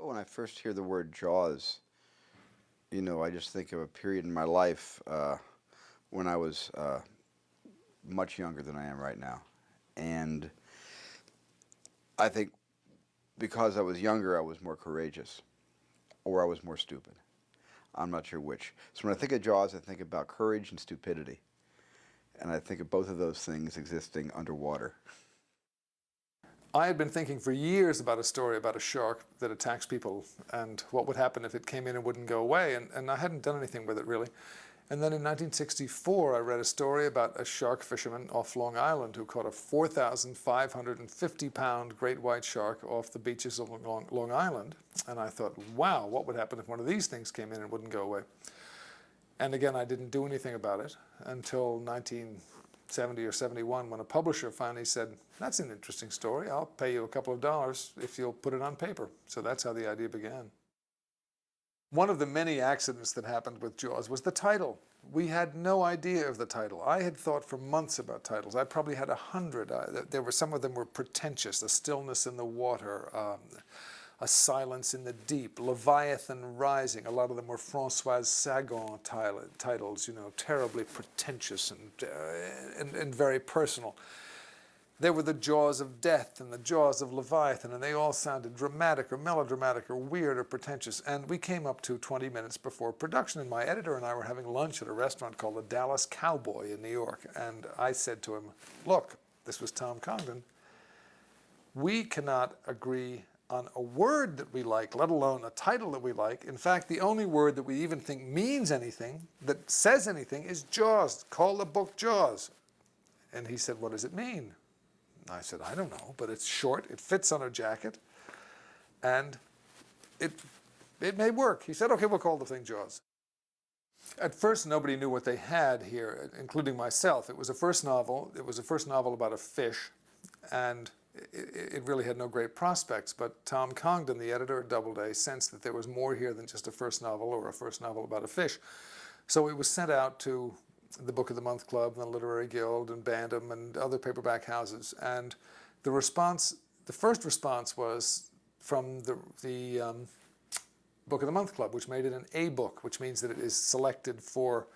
When I first hear the word Jaws, I just think of a period in my life when I was much younger than I am right now. And I think because I was younger, I was more courageous, or I was more stupid. I'm not sure which. So when I think of Jaws, I think about courage and stupidity. And I think of both of those things existing underwater. I had been thinking for years about a story about a shark that attacks people and what would happen if it came in and wouldn't go away, and I hadn't done anything with it really. And then in 1964 I read a story about a shark fisherman off Long Island who caught a 4,550-pound great white shark off the beaches of Long Island. And I thought, wow, what would happen if one of these things came in and wouldn't go away? And again, I didn't do anything about it until 1970 or 71, when a publisher finally said, that's an interesting story, I'll pay you a couple of dollars if you'll put it on paper. So that's how the idea began. One of the many accidents that happened with Jaws was the title. We had no idea of the title. I had thought for months about titles. I probably had 100. Some of them were pretentious. A Stillness in the Water, A Silence in the Deep, Leviathan Rising. A lot of them were Françoise Sagan titles, terribly pretentious and very personal. There were the Jaws of Death and the Jaws of Leviathan, and they all sounded dramatic or melodramatic or weird or pretentious. And we came up to 20 minutes before production, and my editor and I were having lunch at a restaurant called the Dallas Cowboy in New York. And I said to him, look, this was Tom Congdon, we cannot agree on a word that we like, let alone a title that we like. In fact, the only word that we even think means anything, that says anything, is Jaws. Call the book Jaws. And he said, what does it mean? I said, I don't know, but it's short, it fits on a jacket, and it may work. He said, okay, we'll call the thing Jaws. At first, nobody knew what they had here, including myself. It was a first novel. It was a first novel about a fish, and it really had no great prospects. But Tom Congdon, the editor at Doubleday, sensed that there was more here than just a first novel or a first novel about a fish. So it was sent out to the Book of the Month Club and the Literary Guild and Bantam and other paperback houses. And the first response was from the Book of the Month Club, which made it an A book, which means that it is selected for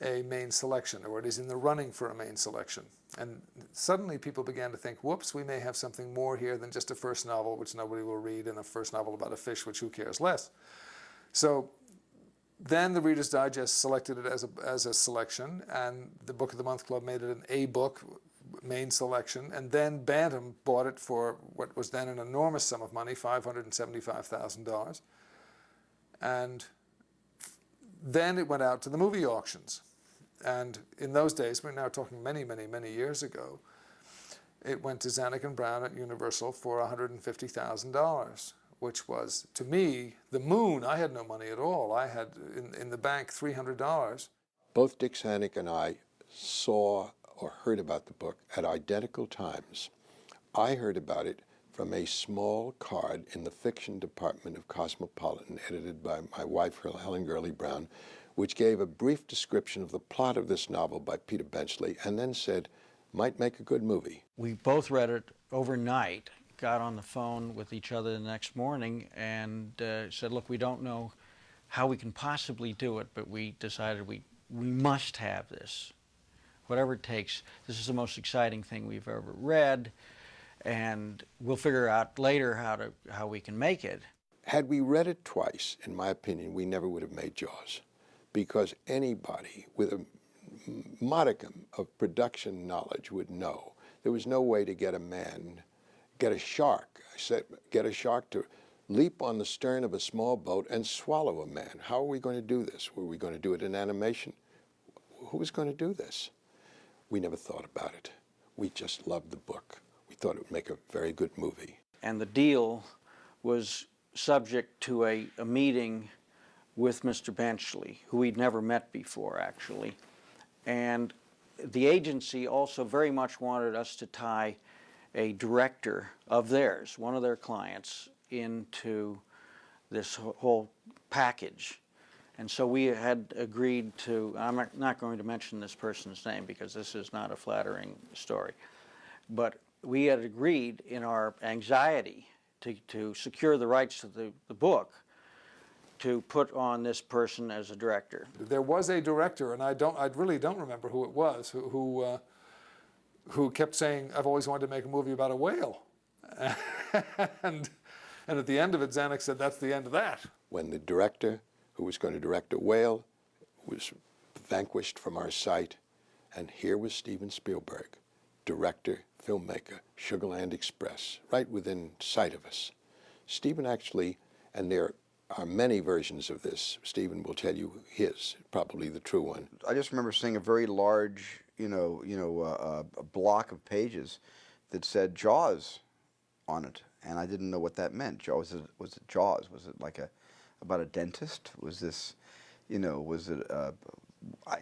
a main selection, or it is in the running for a main selection. And suddenly people began to think, whoops, we may have something more here than just a first novel, which nobody will read, and a first novel about a fish, which who cares less. So then the Reader's Digest selected it as a selection, and the Book of the Month Club made it an A book, main selection, and then Bantam bought it for what was then an enormous sum of money, $575,000. And then it went out to the movie auctions. And in those days, we're now talking many, many, many years ago, it went to Zanuck and Brown at Universal for $150,000. Which was, to me, the moon. I had no money at all. I had in the bank $300. Both Dick Zanuck and I saw or heard about the book at identical times. I heard about it from a small card in the fiction department of Cosmopolitan, edited by my wife, Helen Gurley Brown, which gave a brief description of the plot of this novel by Peter Benchley, and then said, might make a good movie. We both read it overnight, got on the phone with each other the next morning and said, look, we don't know how we can possibly do it, but we decided we must have this. Whatever it takes, this is the most exciting thing we've ever read, and we'll figure out later how we can make it. Had we read it twice, in my opinion, we never would have made Jaws, because anybody with a modicum of production knowledge would know there was no way to get a shark to leap on the stern of a small boat and swallow a man. How are we going to do this? Were we going to do it in animation? Who was going to do this? We never thought about it. We just loved the book. We thought it would make a very good movie. And the deal was subject to a meeting with Mr. Benchley, who we'd never met before, actually. And the agency also very much wanted us to tie a director of theirs, one of their clients, into this whole package. And so we had agreed to, I'm not going to mention this person's name because this is not a flattering story, but we had agreed in our anxiety to secure the rights to the book, to put on this person as a director. There was a director, and I really don't remember who it was, who kept saying, "I've always wanted to make a movie about a whale," and at the end of it, Zanuck said, "That's the end of that." When the director who was going to direct a whale was vanquished from our sight, and here was Steven Spielberg, director, filmmaker, Sugarland Express, right within sight of us. Stephen actually, and there are many versions of this, Stephen will tell you his, probably the true one. I just remember seeing a very large, a block of pages that said Jaws on it, and I didn't know what that meant. Was it Jaws? Was it like about a dentist? Was this, was it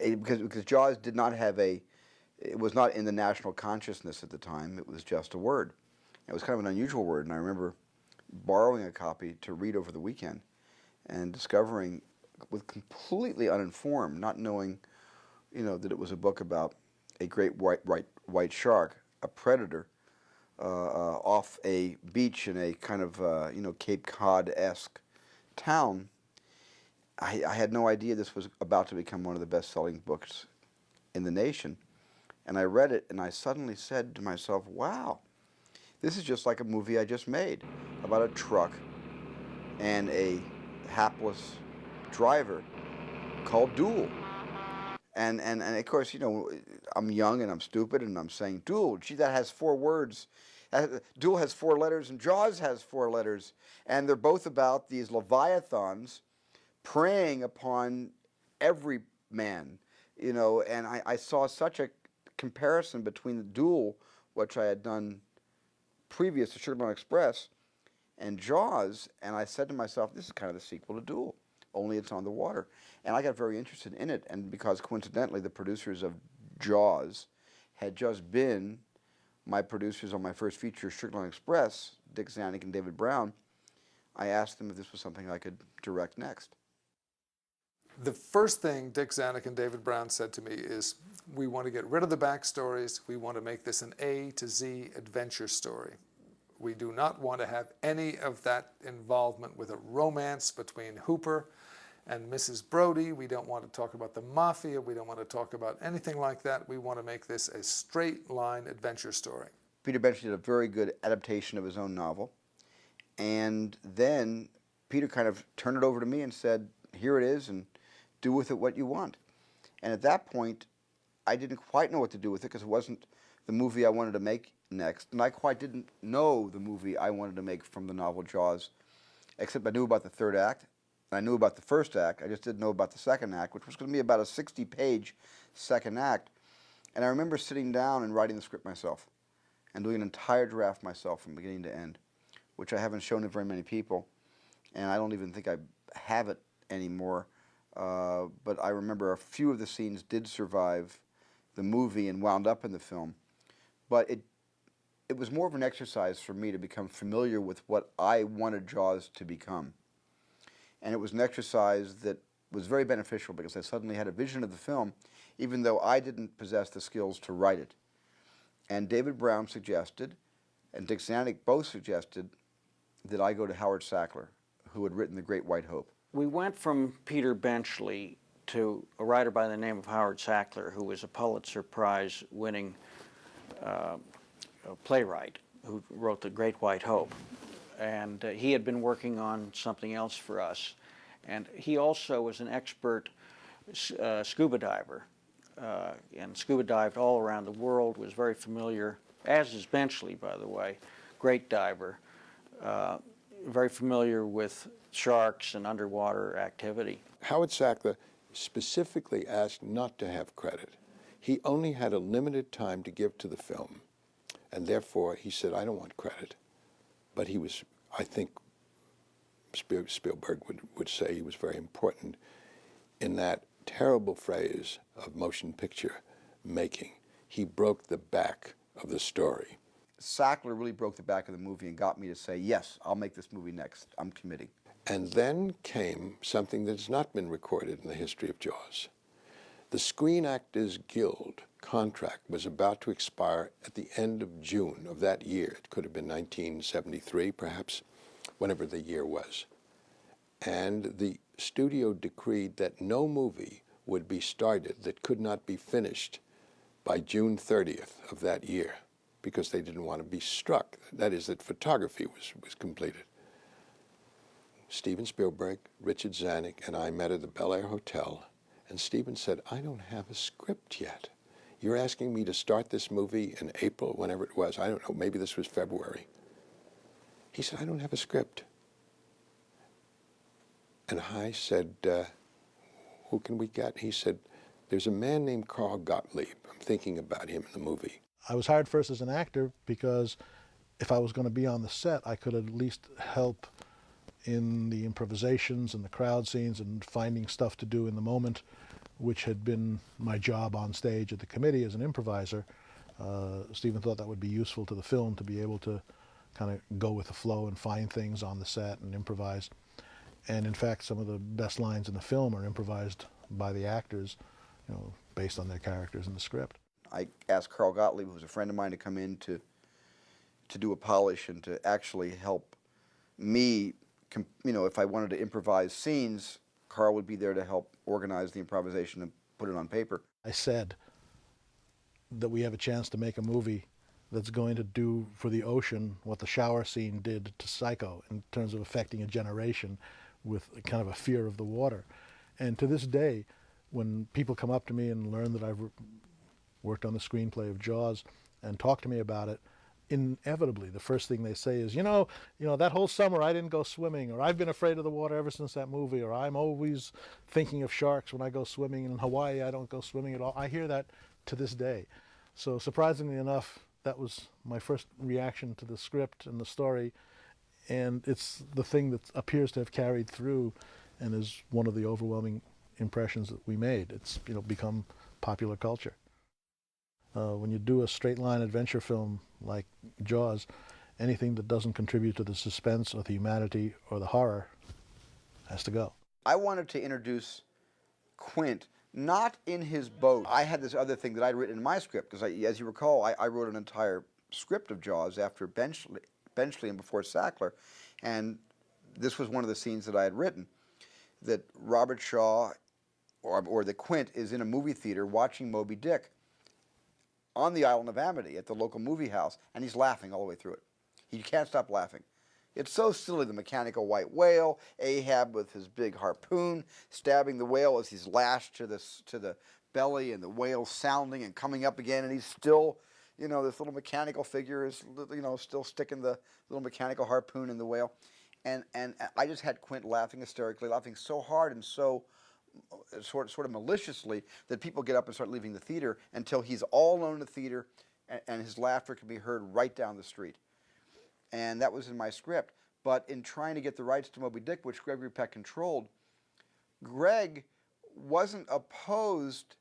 because Jaws did not have it was not in the national consciousness at the time. It was just a word. It was kind of an unusual word, and I remember borrowing a copy to read over the weekend and discovering, with completely uninformed, not knowing, that it was a book about a great white shark, a predator, off a beach in a kind of Cape Cod-esque town. I had no idea this was about to become one of the best-selling books in the nation. And I read it, and I suddenly said to myself, wow, this is just like a movie I just made about a truck and a hapless driver called Duel. And of course, I'm young and I'm stupid, and I'm saying, Duel, gee, that has 4 words. Duel has 4 letters, and Jaws has 4 letters. And they're both about these leviathans preying upon every man, and I saw such a comparison between the Duel, which I had done previous to Sugarland Express, and Jaws, and I said to myself, this is kind of the sequel to Duel, only it's on the water. And I got very interested in it, and because coincidentally the producers of Jaws had just been my producers on my first feature, Sugarland Express, Dick Zanuck and David Brown, I asked them if this was something I could direct next. The first thing Dick Zanuck and David Brown said to me is, we want to get rid of the backstories. We want to make this an A to Z adventure story. We do not want to have any of that involvement with a romance between Hooper and Mrs. Brody. We don't want to talk about the mafia. We don't want to talk about anything like that. We want to make this a straight line adventure story. Peter Benchley did a very good adaptation of his own novel. And then Peter kind of turned it over to me and said, here it is, and do with it what you want. And at that point, I didn't quite know what to do with it because it wasn't the movie I wanted to make next. And I quite didn't know the movie I wanted to make from the novel Jaws, except I knew about the 3rd act, and I knew about the 1st act. I just didn't know about the 2nd act, which was going to be about a 60-page 2nd act. And I remember sitting down and writing the script myself and doing an entire draft myself from beginning to end, which I haven't shown to very many people, and I don't even think I have it anymore. But I remember a few of the scenes did survive the movie and wound up in the film. But it was more of an exercise for me to become familiar with what I wanted Jaws to become. And it was an exercise that was very beneficial because I suddenly had a vision of the film, even though I didn't possess the skills to write it. And David Brown suggested, and Dick Zanuck both suggested, that I go to Howard Sackler, who had written The Great White Hope. We went from Peter Benchley to a writer by the name of Howard Sackler, who was a Pulitzer Prize-winning playwright who wrote The Great White Hope. And he had been working on something else for us. And he also was an expert scuba diver, and scuba dived all around the world, was very familiar, as is Benchley, by the way, great diver, very familiar with sharks and underwater activity. Howard Sackler specifically asked not to have credit. He only had a limited time to give to the film, and therefore he said, I don't want credit. But he was, I think Spielberg would say he was very important in that terrible phrase of motion picture making. He broke the back of the story. Sackler really broke the back of the movie and got me to say, yes, I'll make this movie next. I'm committing. And then came something that's not been recorded in the history of Jaws. The Screen Actors Guild contract was about to expire at the end of June of that year. It could have been 1973, perhaps. whenever the year was. And the studio decreed that no movie would be started that could not be finished by June 30th of that year, because they didn't want to be struck. That is, that photography was completed. Steven Spielberg, Richard Zanuck, and I met at the Bel Air Hotel, and Steven said, I don't have a script yet. You're asking me to start this movie in April, whenever it was. I don't know, maybe this was February. He said, I don't have a script. And I said, who can we get? He said, there's a man named Carl Gottlieb. I'm thinking about him in the movie. I was hired first as an actor because if I was going to be on the set, I could at least help in the improvisations and the crowd scenes and finding stuff to do in the moment, which had been my job on stage at the committee as an improviser. Stephen thought that would be useful to the film, to be able to kind of go with the flow and find things on the set and improvise. And in fact, some of the best lines in the film are improvised by the actors, you know, based on their characters in the script. I asked Carl Gottlieb, who's a friend of mine, to come in to do a polish and to actually help me, you know, if I wanted to improvise scenes, Carl would be there to help organize the improvisation and put it on paper. I said that we have a chance to make a movie that's going to do for the ocean what the shower scene did to Psycho in terms of affecting a generation with kind of a fear of the water. And to this day, when people come up to me and learn that I've worked on the screenplay of Jaws and talk to me about it, inevitably the first thing they say is, you know, that whole summer I didn't go swimming, or I've been afraid of the water ever since that movie, or I'm always thinking of sharks when I go swimming. In Hawaii, I don't go swimming at all. I hear that to this day. So surprisingly enough, that was my first reaction to the script and the story, and it's the thing that appears to have carried through and is one of the overwhelming impressions that we made. It's, you know, become popular culture. When you do a straight line adventure film like Jaws, anything that doesn't contribute to the suspense or the humanity or the horror has to go. I wanted to introduce Quint not in his boat. I had this other thing that I'd written in my script, because as you recall, I wrote an entire script of Jaws after Benchley and before Sackler, and this was one of the scenes that I had written, that Robert Shaw, or that Quint, is in a movie theater watching Moby Dick on the island of Amity at the local movie house, and he's laughing all the way through it. He can't stop laughing. It's so silly, the mechanical white whale, Ahab with his big harpoon, stabbing the whale as he's lashed to the belly, and the whale sounding and coming up again, and he's still, you know, this little mechanical figure is, you know, still sticking the little mechanical harpoon in the whale. And I just had Quint laughing hysterically, laughing so hard and so sort of maliciously that people get up and start leaving the theater until he's all alone in the theater, and his laughter can be heard right down the street. And that was in my script. But in trying to get the rights to Moby Dick, which Gregory Peck controlled, Greg wasn't opposed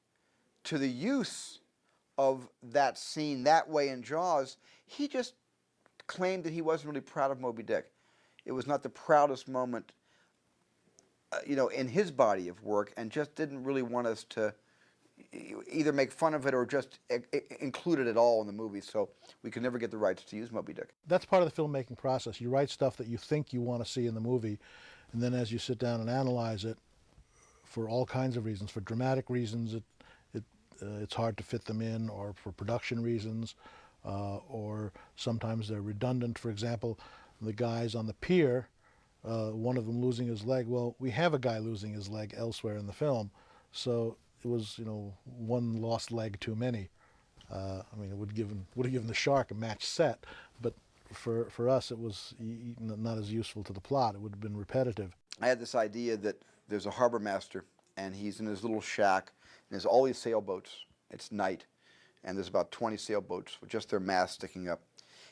to the use of that scene that way in Jaws. He just claimed that he wasn't really proud of Moby Dick. It was not the proudest moment, you know, in his body of work, and just didn't really want us to either make fun of it or just include it at all in the movie, so we could never get the rights to use Moby Dick. That's part of the filmmaking process. You write stuff that you think you want to see in the movie, and then as you sit down and analyze it, for all kinds of reasons, for dramatic reasons, it's hard to fit them in, or for production reasons, or sometimes they're redundant. For example, the guys on the pier, one of them losing his leg. Well, we have a guy losing his leg elsewhere in the film, so it was, you know, one lost leg too many. I mean, it would have given the shark a match set, but for us it was not as useful to the plot. It would have been repetitive. I had this idea that there's a harbor master, and he's in his little shack, and there's all these sailboats. It's night, and there's about 20 sailboats with just their masts sticking up.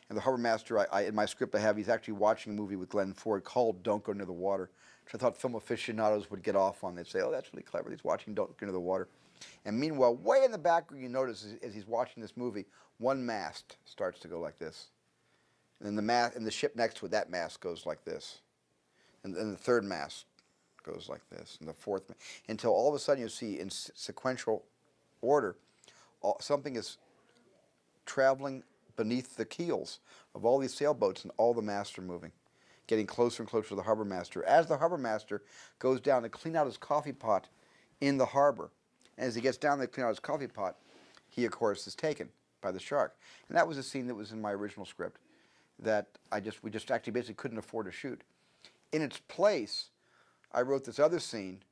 And the harbor master, in my script I have, he's actually watching a movie with Glenn Ford called Don't Go Near the Water, which I thought film aficionados would get off on. They'd say, oh, that's really clever. He's watching Don't Go Near the Water. And meanwhile, way in the background, you notice as he's watching this movie, one mast starts to go like this. And then the ship next to it, that mast goes like this. And then the third mast goes like this, and the fourth, until all of a sudden you see in sequential order, something is traveling beneath the keels of all these sailboats, and all the masts are moving. getting closer and closer to the harbor master. As the harbor master goes down to clean out his coffee pot in the harbor, and as he gets down there to clean out his coffee pot, he, of course, is taken by the shark. And that was a scene that was in my original script that we just actually basically couldn't afford to shoot. In its place, I wrote this other scene,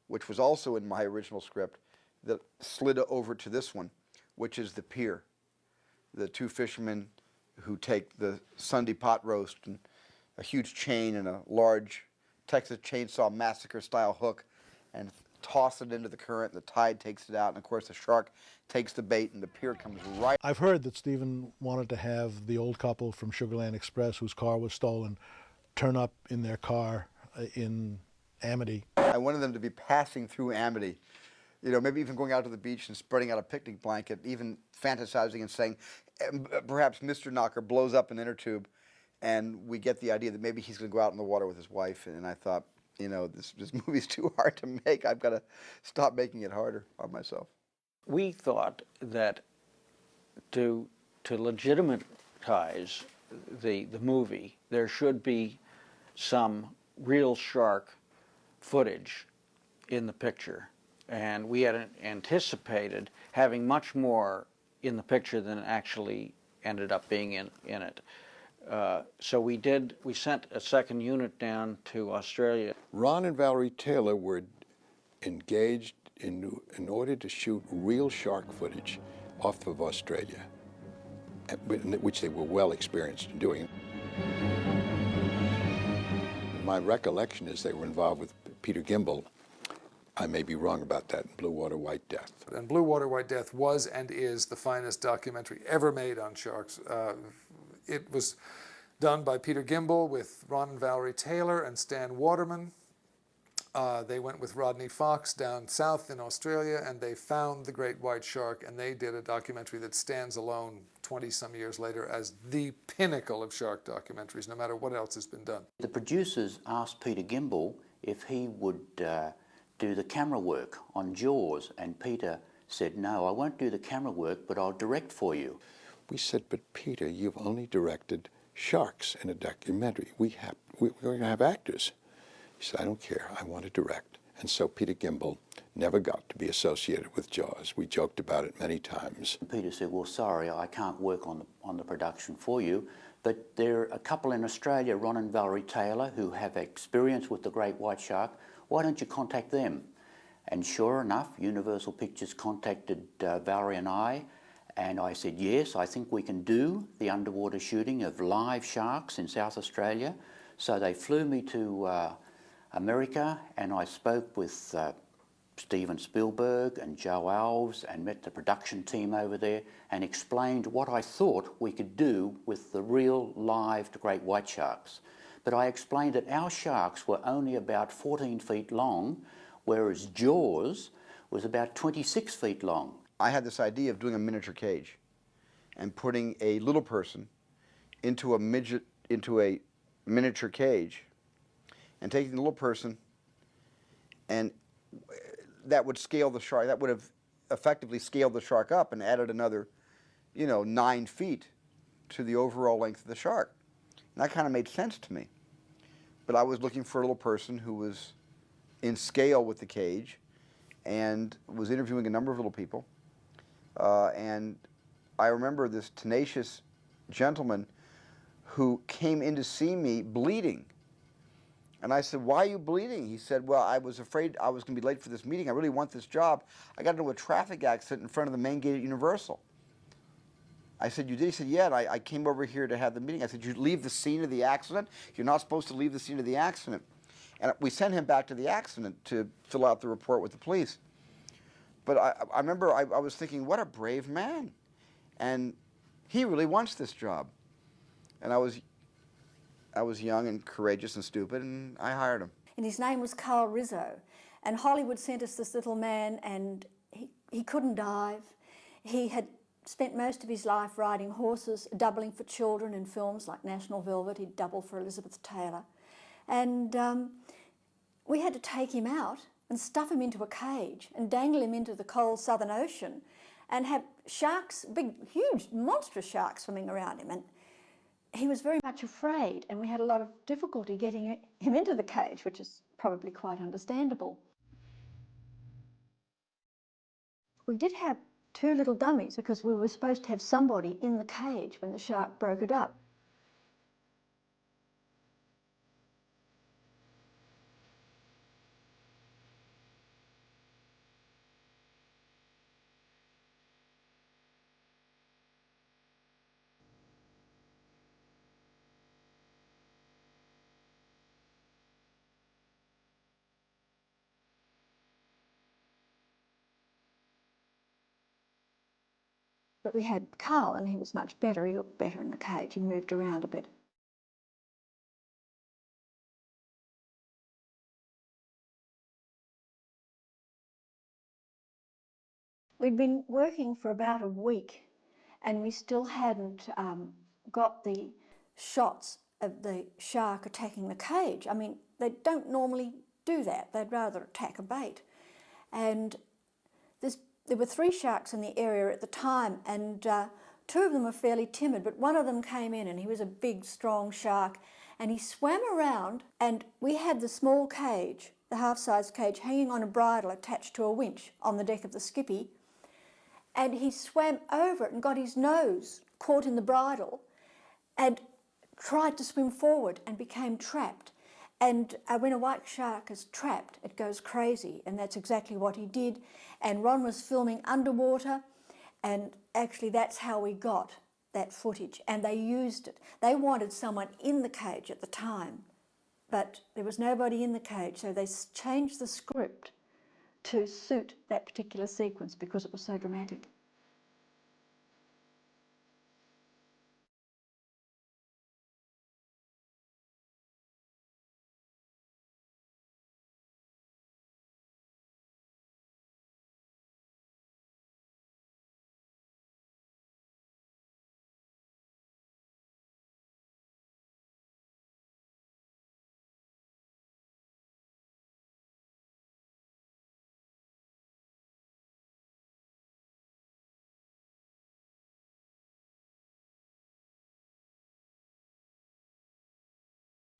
which was also in my original script, that slid over to this one, which is the pier. The two fishermen who take the Sunday pot roast and a huge chain and a large Texas Chainsaw Massacre style hook and toss it into the current, and the tide takes it out, and of course the shark takes the bait and the pier comes right. I've heard that Steven wanted to have the old couple from Sugarland Express whose car was stolen turn up in their car in Amity. I wanted them to be passing through Amity, you know, maybe even going out to the beach and spreading out a picnic blanket, even fantasizing and saying, perhaps Mr. Knocker blows up an inner tube, and we get the idea that maybe he's going to go out in the water with his wife. And I thought, you know, this movie's too hard to make. I've got to stop making it harder on myself. We thought that to legitimize the movie, there should be some real shark footage in the picture. And we had anticipated having much more in the picture than actually ended up being in it. So we sent a second unit down to Australia. Ron and Valerie Taylor were engaged in order to shoot real shark footage off of Australia, which they were well experienced in doing. My recollection is they were involved with Peter Gimbel. I may be wrong about that, in Blue Water, White Death. And Blue Water, White Death was and is the finest documentary ever made on sharks. It was done by Peter Gimbel with Ron and Valerie Taylor and Stan Waterman. They went with Rodney Fox down south in Australia, and they found the great white shark, and they did a documentary that stands alone 20-some years later as the pinnacle of shark documentaries, no matter what else has been done. The producers asked Peter Gimbel if he would do the camera work on Jaws, and Peter said, "No, I won't do the camera work, but I'll direct for you." We said, "But Peter, you've only directed sharks in a documentary. We're going to have actors." He said, "I don't care, I want to direct." And so Peter Gimbel never got to be associated with Jaws. We joked about it many times. Peter said, "Well, sorry, I can't work on the production for you, but there are a couple in Australia, Ron and Valerie Taylor, who have experience with the great white shark. Why don't you contact them?" And sure enough, Universal Pictures contacted Valerie and I said, "Yes, I think we can do the underwater shooting of live sharks in South Australia." So they flew me to America, and I spoke with Steven Spielberg and Joe Alves and met the production team over there and explained what I thought we could do with the real live great white sharks. But I explained that our sharks were only about 14 feet long, whereas Jaws was about 26 feet long. I had this idea of doing a miniature cage and putting a little person into a miniature cage, and taking the little person, and that would scale the shark. That would have effectively scaled the shark up and added another, 9 feet to the overall length of the shark. And that kind of made sense to me. But I was looking for a little person who was in scale with the cage, and was interviewing a number of little people. And I remember this tenacious gentleman who came in to see me bleeding. And I said, "Why are you bleeding?" He said, "Well, I was afraid I was going to be late for this meeting. I really want this job. I got into a traffic accident in front of the main gate at Universal." I said, "You did?" He said, "Yeah, and I came over here to have the meeting." I said, "You leave the scene of the accident? You're not supposed to leave the scene of the accident." And we sent him back to the accident to fill out the report with the police. But I remember I was thinking, what a brave man. And he really wants this job. And I was young and courageous and stupid, and I hired him. And his name was Carl Rizzo. And Hollywood sent us this little man, and he couldn't dive. He had spent most of his life riding horses, doubling for children in films like National Velvet. He'd double for Elizabeth Taylor. And we had to take him out and stuff him into a cage and dangle him into the cold Southern Ocean and have sharks, big, huge, monstrous sharks swimming around him. And he was very much afraid, and we had a lot of difficulty getting him into the cage, which is probably quite understandable. We did have two little dummies because we were supposed to have somebody in the cage when the shark broke it up. But we had Carl, and he was much better. He looked better in the cage. He moved around a bit. We'd been working for about a week, and we still hadn't got the shots of the shark attacking the cage. I mean, they don't normally do that. They'd rather attack a bait. And there were 3 sharks in the area at the time, and 2 of them were fairly timid, but one of them came in, and he was a big, strong shark, and he swam around, and we had the small cage, the half-size cage, hanging on a bridle attached to a winch on the deck of the Skippy, and he swam over it and got his nose caught in the bridle and tried to swim forward and became trapped. And when a white shark is trapped, it goes crazy, and that's exactly what he did. And Ron was filming underwater, and actually that's how we got that footage, and they used it. They wanted someone in the cage at the time, but there was nobody in the cage, so they changed the script to suit that particular sequence because it was so dramatic.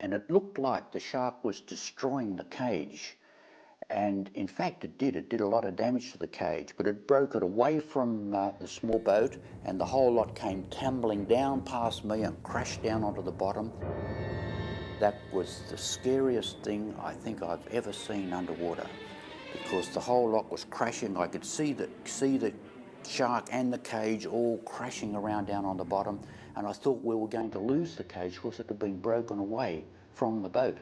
And it looked like the shark was destroying the cage. And in fact it did. It did a lot of damage to the cage, but it broke it away from the small boat, and the whole lot came tumbling down past me and crashed down onto the bottom. That was the scariest thing I think I've ever seen underwater, because the whole lot was crashing. I could see the shark and the cage all crashing around down on the bottom, and I thought we were going to lose the cage because it had been broken away from the boat.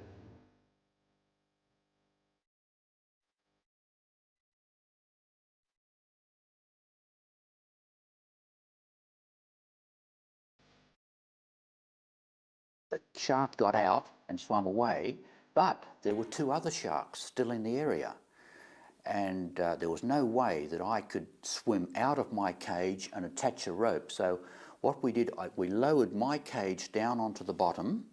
The shark got out and swam away, but there were 2 other sharks still in the area, and there was no way that I could swim out of my cage and attach a rope. So what we did, we lowered my cage down onto the bottom,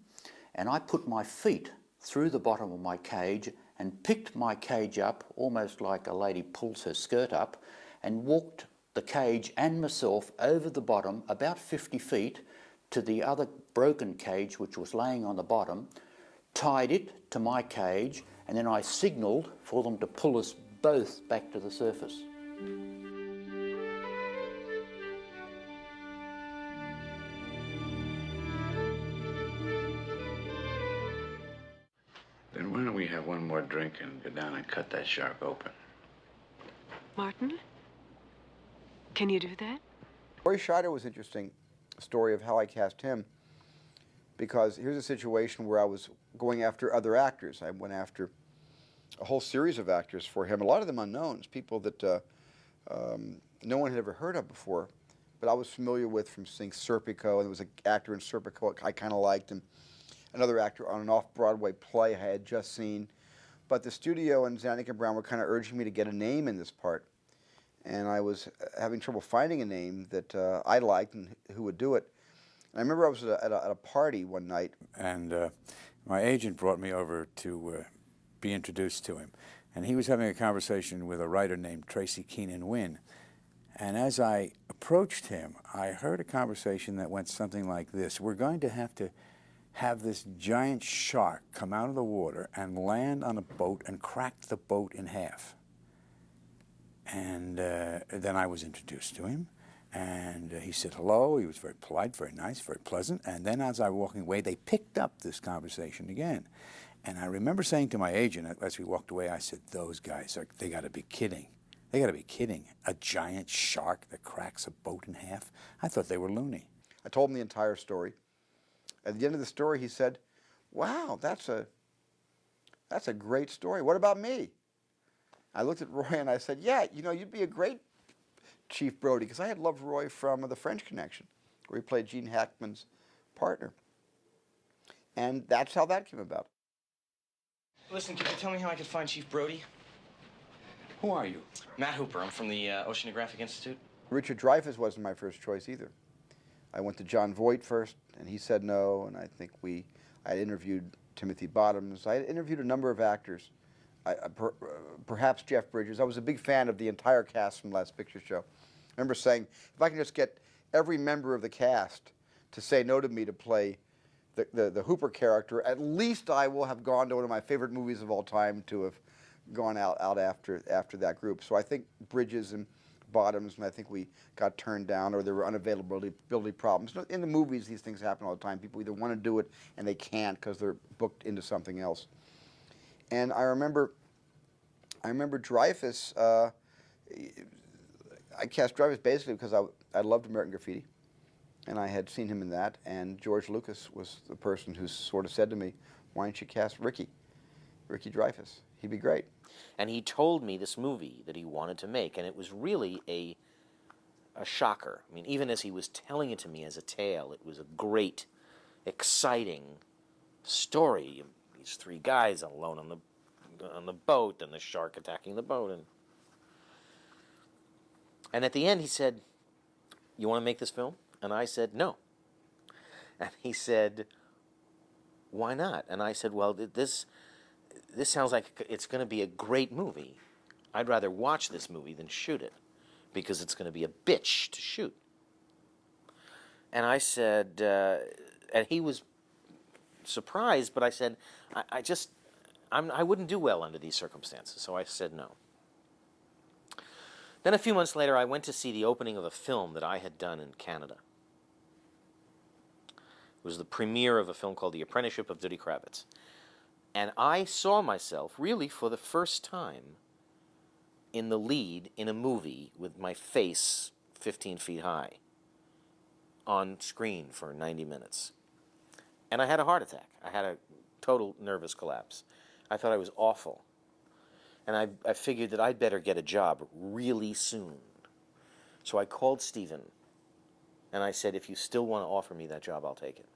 and I put my feet through the bottom of my cage and picked my cage up, almost like a lady pulls her skirt up, and walked the cage and myself over the bottom about 50 feet to the other broken cage which was laying on the bottom, tied it to my cage, and then I signalled for them to pull us both back to the surface. Then why don't we have one more drink and go down and cut that shark open? Martin? Can you do that? Scheider was interesting story of how I cast him, because here's a situation where I was going after other actors. I went after a whole series of actors for him, a lot of them unknowns, people that no one had ever heard of before, but I was familiar with from seeing Serpico, and there was an actor in Serpico I kind of liked, and another actor on an off-Broadway play I had just seen. But the studio and Zanuck and Brown were kind of urging me to get a name in this part, and I was having trouble finding a name that I liked and who would do it. And I remember I was at a party one night. And my agent brought me over to be introduced to him. And he was having a conversation with a writer named Tracy Keenan Wynn. And as I approached him, I heard a conversation that went something like this: we're going to have this giant shark come out of the water and land on a boat and crack the boat in half. And then I was introduced to him, and he said hello. He was very polite, very nice, very pleasant. And then as I was walking away, they picked up this conversation again. And I remember saying to my agent as we walked away, I said, those guys, they got to be kidding. They got to be kidding. A giant shark that cracks a boat in half? I thought they were loony. I told him the entire story. At the end of the story, he said, wow, that's a great story. What about me? I looked at Roy and I said, yeah, you know, you'd be a great Chief Brody, because I had loved Roy from The French Connection, where he played Gene Hackman's partner. And that's how that came about. Listen, could you tell me how I could find Chief Brody? Who are you? Matt Hooper. I'm from the Oceanographic Institute. Richard Dreyfuss wasn't my first choice either. I went to John Voight first, and he said no, and I think I had interviewed Timothy Bottoms. I had interviewed a number of actors, perhaps Jeff Bridges. I was a big fan of the entire cast from Last Picture Show. I remember saying, if I can just get every member of the cast to say no to me to play the Hooper character, at least I will have gone to one of my favorite movies of all time to have gone out after that group. So I think Bridges and Bottoms, and I think we got turned down, or there were unavailability problems. In the movies, these things happen all the time. People either want to do it and they can't because they're booked into something else. And I remember Dreyfuss. I cast Dreyfuss basically because I loved American Graffiti, and I had seen him in that. And George Lucas was the person who sort of said to me, "Why don't you cast Ricky Dreyfuss? He'd be great." And he told me this movie that he wanted to make, and it was really a shocker. I mean, even as he was telling it to me as a tale, it was a great, exciting story. These three guys alone on the boat, and the shark attacking the boat, and at the end he said, "You want to make this film?" And I said, "No." And he said, "Why not?" And I said, "Well, this sounds like it's going to be a great movie. I'd rather watch this movie than shoot it, because it's going to be a bitch to shoot." And I said, and he was surprised, but I said, I wouldn't do well under these circumstances, so I said no. Then a few months later, I went to see the opening of a film that I had done in Canada. It was the premiere of a film called The Apprenticeship of Duddy Kravitz. And I saw myself, really for the first time, in the lead in a movie with my face 15 feet high on screen for 90 minutes. And I had a heart attack. I had a total nervous collapse. I thought I was awful. And I figured that I'd better get a job really soon. So I called Steven, and I said, "If you still want to offer me that job, I'll take it."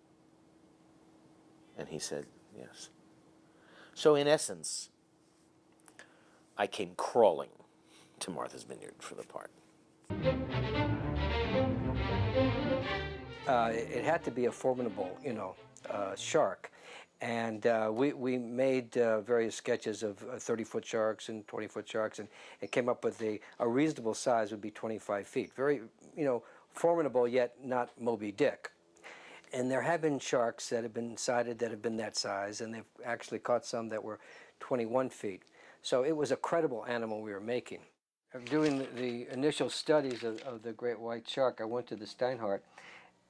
And he said, yes. So in essence, I came crawling to Martha's Vineyard for the part. It had to be a formidable, shark. And we made various sketches of 30-foot sharks and 20-foot sharks, and it came up with a reasonable size would be 25 feet. Very, formidable, yet not Moby Dick. And there have been sharks that have been sighted that have been that size, and they've actually caught some that were 21 feet. So it was a credible animal we were making. Doing the initial studies of the great white shark, I went to the Steinhardt,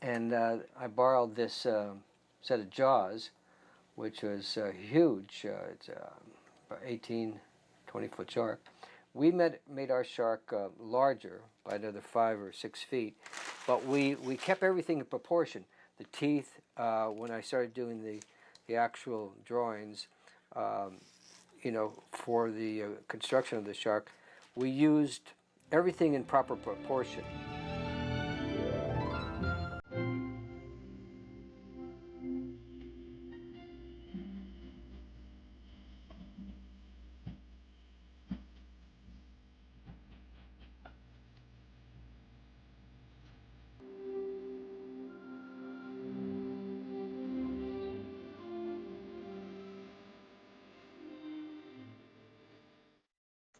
and I borrowed this set of jaws, which was huge. It's about 18, 20-foot shark. We made our shark larger by another 5 or 6 feet, but we kept everything in proportion. The teeth, when I started doing the actual drawings, for the construction of the shark, we used everything in proper proportion.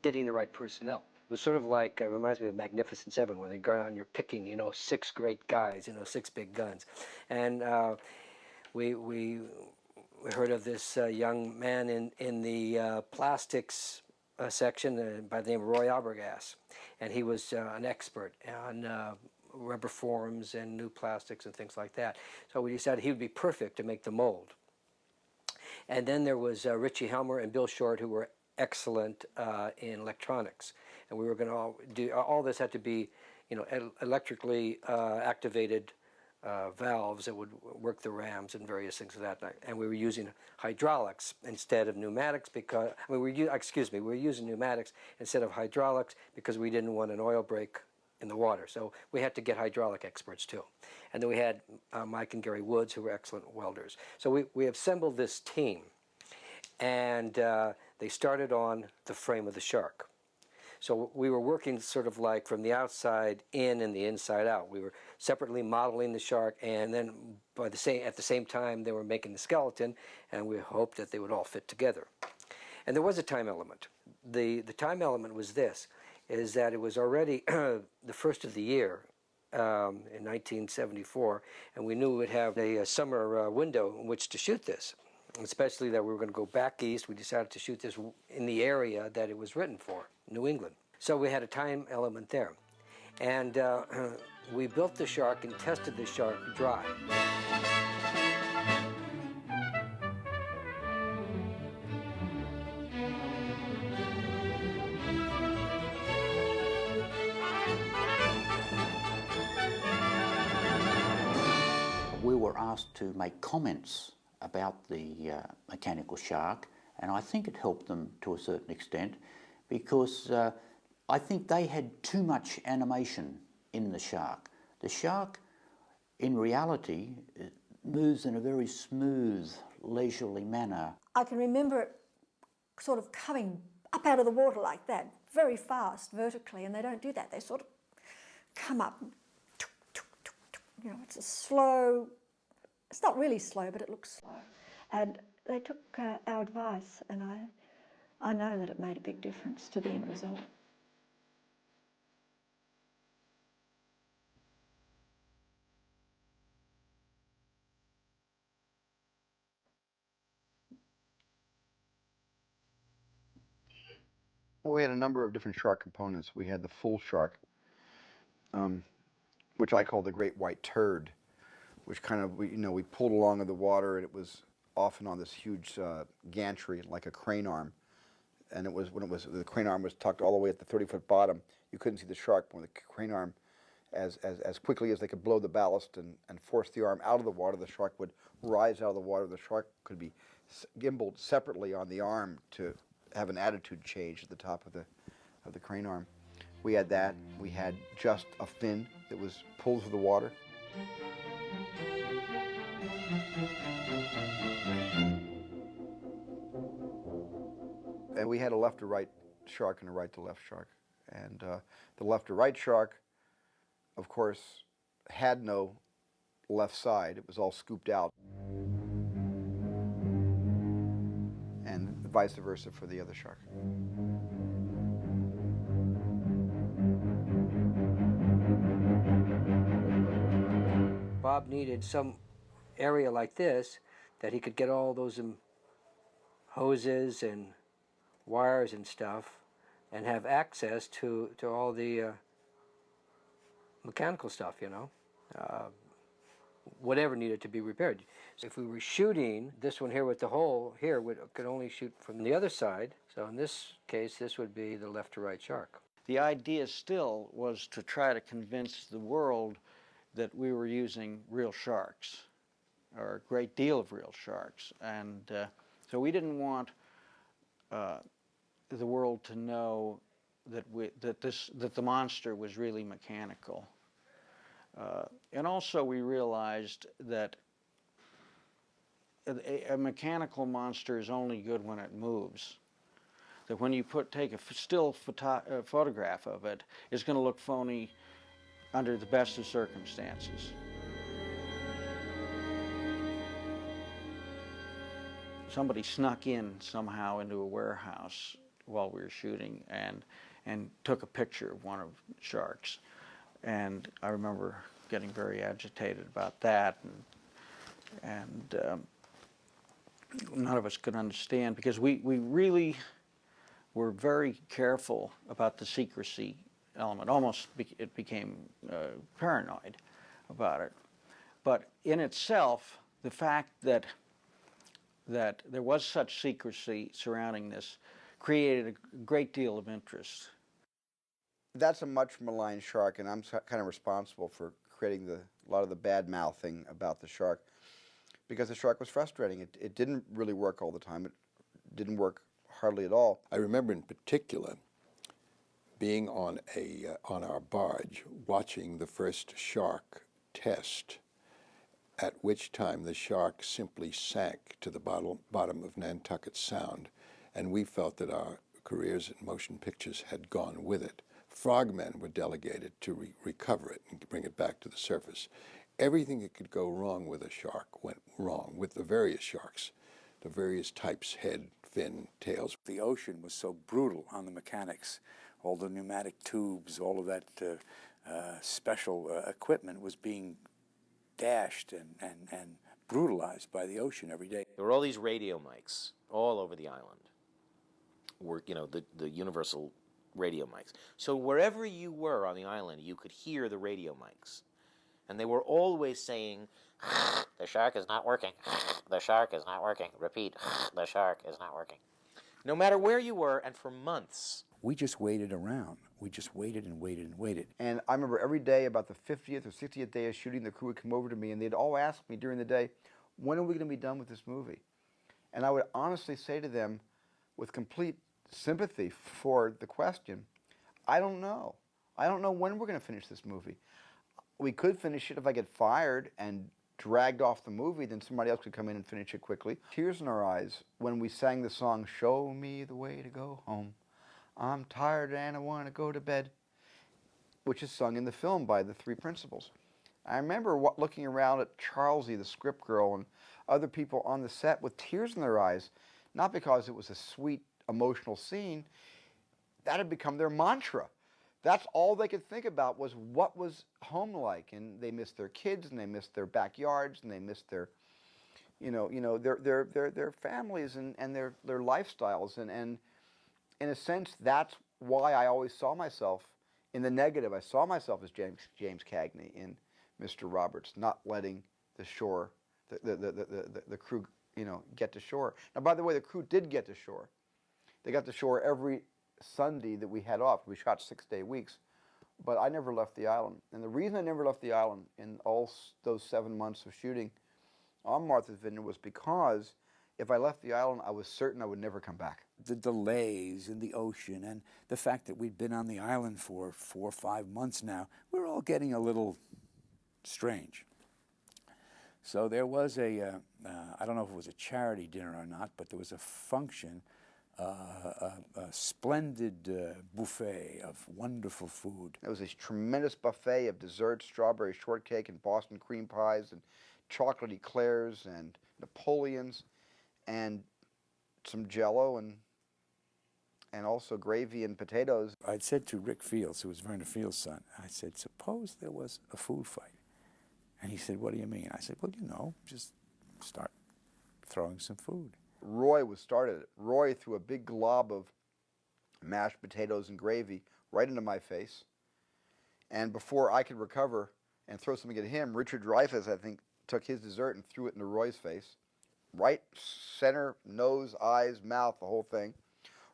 Getting the right personnel. was sort of like, it reminds me of Magnificent Seven, where they go around and you're picking, you know, 6 great guys, you know, 6 big guns. And we heard of this young man in the plastics section by the name of Roy Arbogast. And he was an expert on rubber forms and new plastics and things like that. So we decided he would be perfect to make the mold. And then there was Richie Helmer and Bill Short, who were excellent in electronics. And we were going to do, all this had to be, you know, electrically activated valves that would work the rams and various things of that. And we were using hydraulics instead of pneumatics because, I mean, we were using pneumatics instead of hydraulics because we didn't want an oil break in the water. So we had to get hydraulic experts too. And then we had Mike and Gary Woods, who were excellent welders. So we assembled this team. And they started on the frame of the shark. So we were working sort of like from the outside in and the inside out. We were separately modeling the shark, and then at the same time they were making the skeleton, and we hoped that they would all fit together. And there was a time element. The time element was this, is that it was already the first of the year in 1974, and we knew we would have a summer window in which to shoot this. Especially that we were going to go back east. We decided to shoot this in the area that it was written for, New England. So we had a time element there. And we built the shark and tested the shark dry. We were asked to make comments about the mechanical shark, and I think it helped them to a certain extent because I think they had too much animation in the shark. The shark, in reality, moves in a very smooth, leisurely manner. I can remember it sort of coming up out of the water like that, very fast, vertically, and they don't do that. They sort of come up, you know, it's a slow, it's not really slow, but it looks slow. And they took our advice, and I know that it made a big difference to the end result. Well, we had a number of different shark components. We had the full shark, which I call the great white turd, which kind of, we pulled along in the water, and it was often on this huge gantry, like a crane arm. And it was, the crane arm was tucked all the way at the 30-foot bottom, you couldn't see the shark. When the crane arm, as quickly as they could blow the ballast and force the arm out of the water, the shark would rise out of the water. The shark could be gimbaled separately on the arm to have an attitude change at the top of the crane arm. We had that. We had just a fin that was pulled through the water. And we had a left to right shark and a right to left shark. And the left to right shark, of course, had no left side. It was all scooped out. And vice versa for the other shark. Bob needed some area like this that he could get all those hoses and wires and stuff and have access to all the mechanical stuff, whatever needed to be repaired. So if we were shooting this one here with the hole here, we could only shoot from the other side. So in this case, this would be the left to right shark. The idea still was to try to convince the world that we were using real sharks, or a great deal of real sharks. And so we didn't want the world to know that the monster was really mechanical. And also we realized that a mechanical monster is only good when it moves. That when you take a still photograph of it, it's going to look phony under the best of circumstances. Somebody snuck in somehow into a warehouse while we were shooting, and and took a picture of one of the sharks. And I remember getting very agitated about that, and none of us could understand, because we really were very careful about the secrecy element. Almost it became paranoid about it. But in itself, the fact that there was such secrecy surrounding this created a great deal of interest. That's a much maligned shark, and I'm kind of responsible for creating a lot of the bad mouthing about the shark, because the shark was frustrating. It didn't really work all the time. It didn't work hardly at all. I remember in particular being on our barge watching the first shark test, at which time the shark simply sank to the bottom of Nantucket Sound, and we felt that our careers in motion pictures had gone with it. Frogmen were delegated to recover it and bring it back to the surface. Everything that could go wrong with a shark went wrong with the various sharks, the various types, head, fin, tails. The ocean was so brutal on the mechanics. All the pneumatic tubes, all of that special equipment was being dashed and brutalized by the ocean every day. There were all these radio mics all over the island, were, you know, the universal radio mics. So wherever you were on the island, you could hear the radio mics. And they were always saying, the shark is not working, the shark is not working, repeat, the shark is not working. No matter where you were, and for months. We just waited around. We just waited and waited and waited. And I remember every day, about the 50th or 60th day of shooting, the crew would come over to me, and they'd all ask me during the day, when are we going to be done with this movie? And I would honestly say to them, with complete sympathy for the question, I don't know. I don't know when we're going to finish this movie. We could finish it if I get fired and dragged off the movie, then somebody else could come in and finish it quickly. Tears in our eyes when we sang the song, "Show me the way to go home. I'm tired and I want to go to bed," which is sung in the film by the three principals. I remember looking around at Charlesie, the script girl, and other people on the set with tears in their eyes, not because it was a sweet, emotional scene. That had become their mantra. That's all they could think about, was what was home like, and they missed their kids, and they missed their backyards, and they missed their, their families and their lifestyles, and in a sense, that's why I always saw myself in the negative. I saw myself as James Cagney in Mr. Roberts, not letting the shore, the crew, get to shore. Now, by the way, the crew did get to shore. They got to shore every Sunday that we had off. We shot 6-day weeks, but I never left the island. And the reason I never left the island in all those 7 months of shooting on Martha's Vineyard was because if I left the island, I was certain I would never come back. The delays in the ocean and the fact that we'd been on the island for 4 or 5 months now, we're all getting a little strange. So there was I don't know if it was a charity dinner or not, but there was a function, a splendid buffet of wonderful food. There was this tremendous buffet of desserts, strawberry shortcake and Boston cream pies and chocolate eclairs and Napoleons and some Jell-O and also gravy and potatoes. I'd said to Rick Fields, who was Verna Fields' son, I said, suppose there was a food fight. And he said, what do you mean? I said, well, just start throwing some food. Roy started it. Roy threw a big glob of mashed potatoes and gravy right into my face. And before I could recover and throw something at him, Richard Dreyfuss, I think, took his dessert and threw it into Roy's face. Right center, nose, eyes, mouth, the whole thing.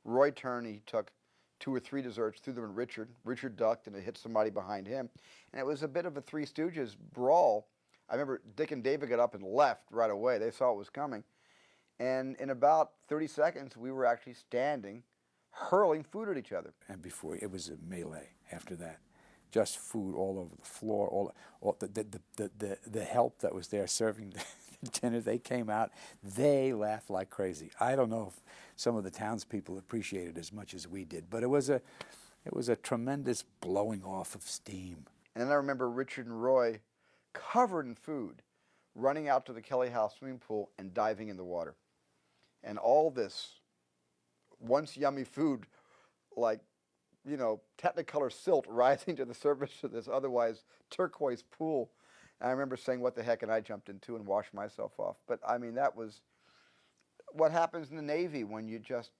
Roy turned, he took 2 or 3 desserts, threw them at Richard. Richard ducked and it hit somebody behind him. And it was a bit of a Three Stooges brawl. I remember Dick and David got up and left right away. They saw it was coming. And in about 30 seconds, we were actually standing, hurling food at each other. And before, it was a melee after that. Just food all over the floor. All the help that was there serving the dinner, they came out, they laughed like crazy. I don't know if some of the townspeople appreciated it as much as we did, but it was a tremendous blowing off of steam. And then I remember Richard and Roy, covered in food, running out to the Kelly House swimming pool and diving in the water. And all this once yummy food, like Technicolor silt rising to the surface of this otherwise turquoise pool. And I remember saying, what the heck, and I jumped into and washed myself off. But, I mean, that was what happens in the Navy when you just,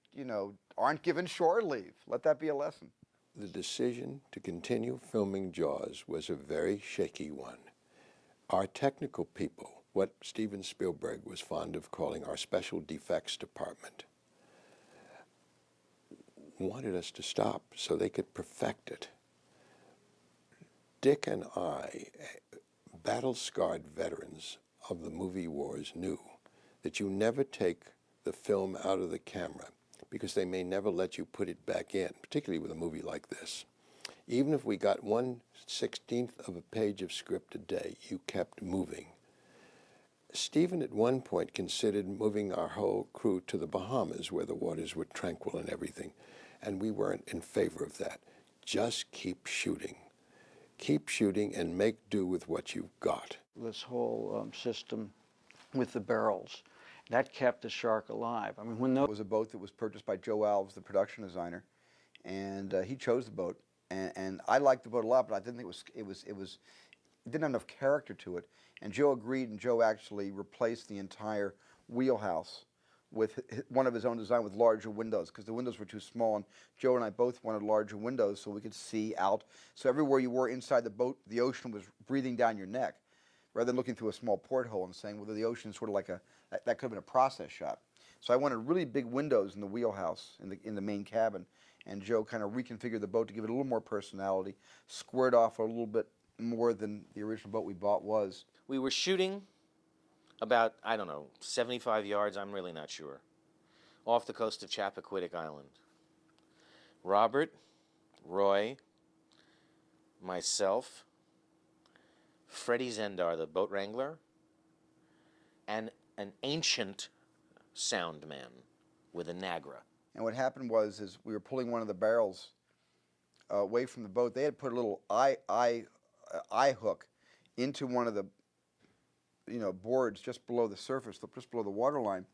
aren't given shore leave. Let that be a lesson. The decision to continue filming Jaws was a very shaky one. Our technical people, what Steven Spielberg was fond of calling our special defects department, wanted us to stop so they could perfect it. Dick and I, battle-scarred veterans of the movie wars, knew that you never take the film out of the camera because they may never let you put it back in, particularly with a movie like this. Even if we got 1/16 of a page of script a day, you kept moving. Stephen at one point considered moving our whole crew to the Bahamas where the waters were tranquil and everything, and we weren't in favor of that. Just keep shooting. Keep shooting and make do with what you've got. This whole system with the barrels, that kept the shark alive. I mean, when It was a boat that was purchased by Joe Alves, the production designer, and he chose the boat. And I liked the boat a lot, but I didn't think it didn't have enough character to it. And Joe agreed, and Joe actually replaced the entire wheelhouse with one of his own design with larger windows, because the windows were too small, and Joe and I both wanted larger windows so we could see out. So everywhere you were inside the boat, the ocean was breathing down your neck, rather than looking through a small porthole and saying, well, the ocean's sort of like that could have been a process shot. So I wanted really big windows in the wheelhouse, in the main cabin, and Joe kind of reconfigured the boat to give it a little more personality, squared off a little bit more than the original boat we bought was. We were shooting about, 75 yards, I'm really not sure, off the coast of Chappaquiddick Island. Robert, Roy, myself, Freddie Zendar, the boat wrangler, and an ancient sound man with a Nagra. And what happened was we were pulling one of the barrels away from the boat. They had put a little eye hook into one of the boards just below the surface, just below the waterline,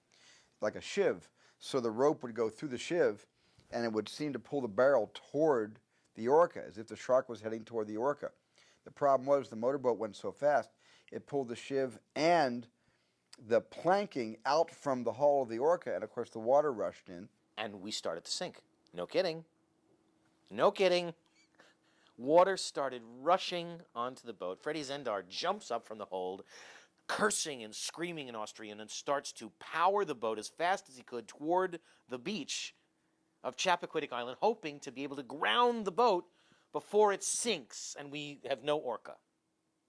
like a shiv. So the rope would go through the shiv, and it would seem to pull the barrel toward the orca, as if the shark was heading toward the orca. The problem was the motorboat went so fast, it pulled the shiv and the planking out from the hull of the orca, and of course the water rushed in. And we started to sink. No kidding. No kidding. Water started rushing onto the boat. Freddie Zendar jumps up from the hold, cursing and screaming in Austrian, and starts to power the boat as fast as he could toward the beach of Chappaquiddick Island, hoping to be able to ground the boat before it sinks, and we have no orca.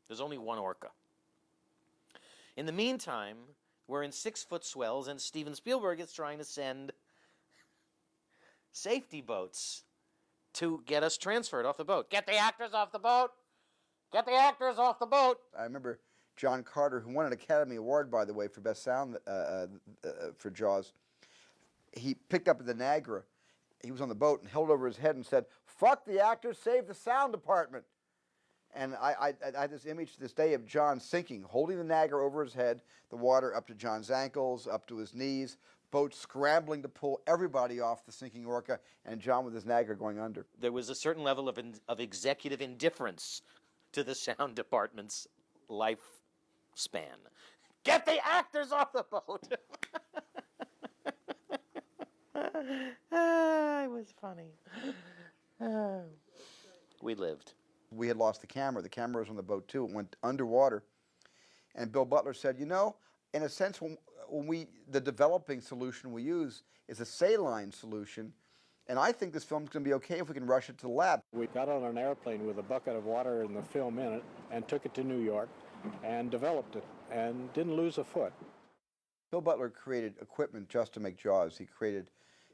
There's only one orca. In the meantime, we're in 6-foot swells, and Steven Spielberg is trying to send safety boats to get us transferred off the boat. Get the actors off the boat! Get the actors off the boat! I remember John Carter, who won an Academy Award, by the way, for Best Sound for Jaws. He picked up the Nagra. He was on the boat and held over his head and said, "Fuck the actors, save the sound department." And I had this image to this day of John sinking, holding the Nagra over his head, the water up to John's ankles, up to his knees, boat scrambling to pull everybody off the sinking orca, and John with his Nagra going under. There was a certain level of executive indifference to the sound department's lifespan. Get the actors off the boat! It was funny. We lived. We had lost the camera. The camera was on the boat too. It went underwater. And Bill Butler said, in a sense, the developing solution we use is a saline solution, and I think this film's going to be okay if we can rush it to the lab. We got on an airplane with a bucket of water and the film in it and took it to New York and developed it and didn't lose a foot. Bill Butler created equipment just to make Jaws. He created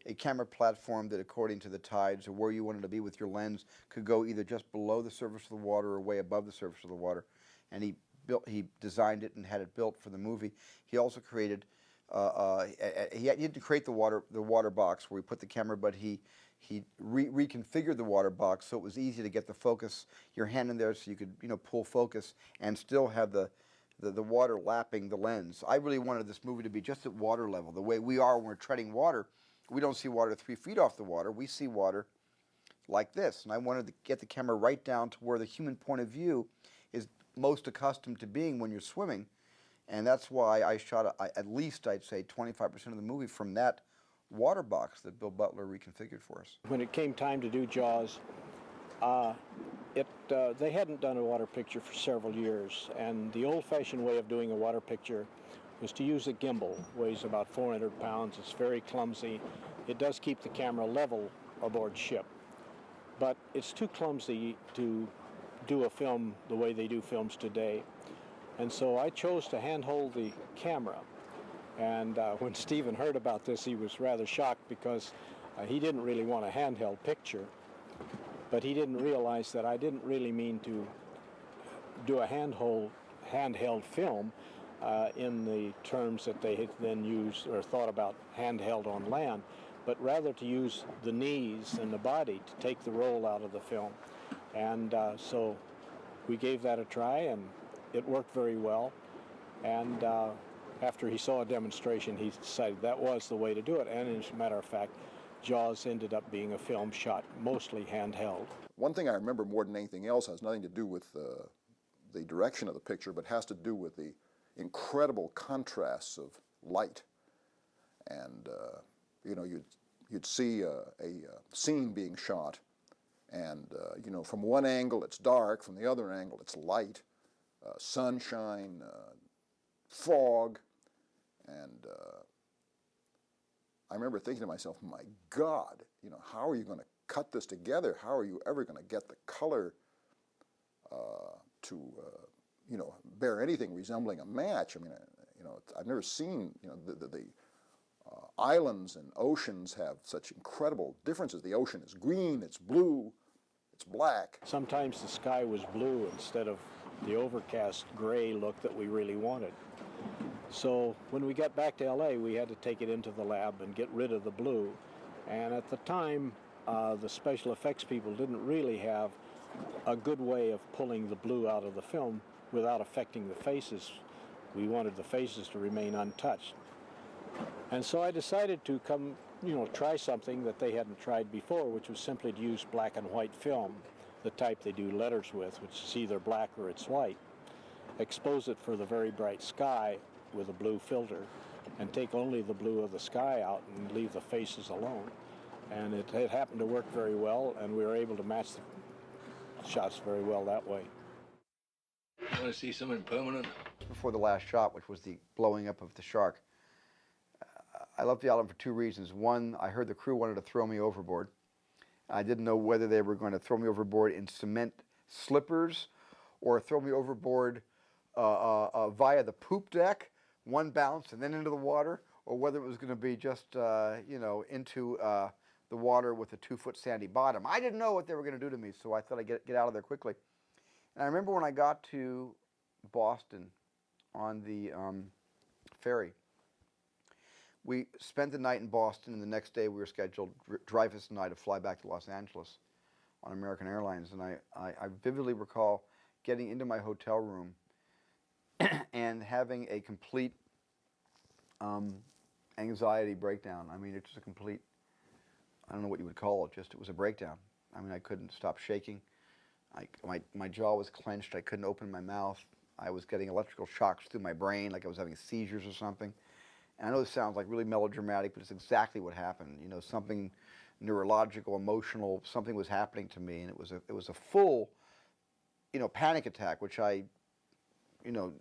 a camera platform that, according to the tides or where you wanted to be with your lens, could go either just below the surface of the water or way above the surface of the water. And he designed it and had it built for the movie. He also created, he didn't create the water box where we put the camera, but he reconfigured the water box so it was easy to get the focus, your hand in there so you could pull focus and still have the water lapping the lens. I really wanted this movie to be just at water level, the way we are when we're treading water. We don't see water 3 feet off the water. We see water like this, and I wanted to get the camera right down to where the human point of view is most accustomed to being when you're swimming, and that's why I shot at least, I'd say, 25% of the movie from that water box that Bill Butler reconfigured for us. When it came time to do Jaws, they hadn't done a water picture for several years, and the old-fashioned way of doing a water picture was to use a gimbal. It weighs about 400 pounds. It's very clumsy. It does keep the camera level aboard ship, but it's too clumsy to do a film the way they do films today. And so I chose to handhold the camera. And when Steven heard about this, he was rather shocked because he didn't really want a handheld picture, but he didn't realize that I didn't really mean to do a handheld film in the terms that they had then used or thought about handheld on land, but rather to use the knees and the body to take the roll out of the film. And so we gave that a try, and it worked very well. And after he saw a demonstration, he decided that was the way to do it. And as a matter of fact, Jaws ended up being a film shot mostly handheld. One thing I remember more than anything else has nothing to do with the direction of the picture, but has to do with the incredible contrasts of light. And you know, you'd see a scene being shot, and you know, from one angle it's dark, from the other angle it's light, sunshine, fog, and I remember thinking to myself, my God, you know, how are you going to cut this together? How are you ever going to get the color to, you know, bear anything resembling a match? I mean, you know, I've never seen, you know, the islands and oceans have such incredible differences. The ocean is green, it's blue, it's black. Sometimes the sky was blue instead of the overcast gray look that we really wanted. So when we got back to LA, we had to take it into the lab and get rid of the blue. And at the time, the special effects people didn't really have a good way of pulling the blue out of the film without affecting the faces. We wanted the faces to remain untouched. And so I decided to come, you know, try something that they hadn't tried before, which was simply to use black and white film, the type they do letters with, which is either black or it's white. Expose it for the very bright sky with a blue filter, and take only the blue of the sky out and leave the faces alone. And it happened to work very well, and we were able to match the shots very well that way. You want to see something permanent? Before the last shot, which was the blowing up of the shark, I left the island for two reasons. One, I heard the crew wanted to throw me overboard. I didn't know whether they were going to throw me overboard in cement slippers or throw me overboard via the poop deck, one bounce and then into the water, or whether it was going to be just, you know, into the water with a 2-foot sandy bottom. I didn't know what they were going to do to me, so I thought I'd get out of there quickly. And I remember when I got to Boston on the ferry, we spent the night in Boston, and the next day we were scheduled, Dreyfuss and I, to fly back to Los Angeles on American Airlines. And I vividly recall getting into my hotel room and having a complete anxiety breakdown. I mean, it's just a complete, I don't know what you would call it, just it was a breakdown. I mean, I couldn't stop shaking. My jaw was clenched. I couldn't open my mouth. I was getting electrical shocks through my brain, like I was having seizures or something. And I know this sounds like really melodramatic, but it's exactly what happened. You know, something neurological, emotional, something was happening to me, and it was a full, you know, panic attack, which I, you know,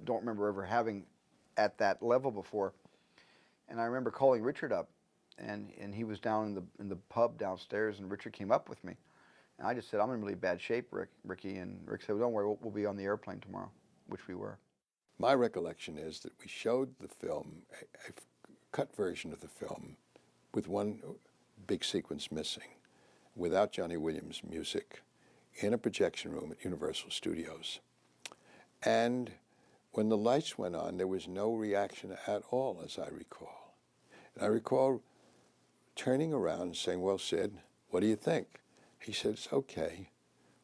don't remember ever having at that level before. And I remember calling Richard up, and he was down in the pub downstairs, and Richard came up with me. And I just said, I'm in really bad shape, Ricky. And Rick said, well, don't worry, we'll be on the airplane tomorrow, which we were. My recollection is that we showed the film, a cut version of the film, with one big sequence missing, without Johnny Williams' music, in a projection room at Universal Studios. And when the lights went on, there was no reaction at all, as I recall. And I recall turning around and saying, well, Sid, what do you think? He said, it's okay.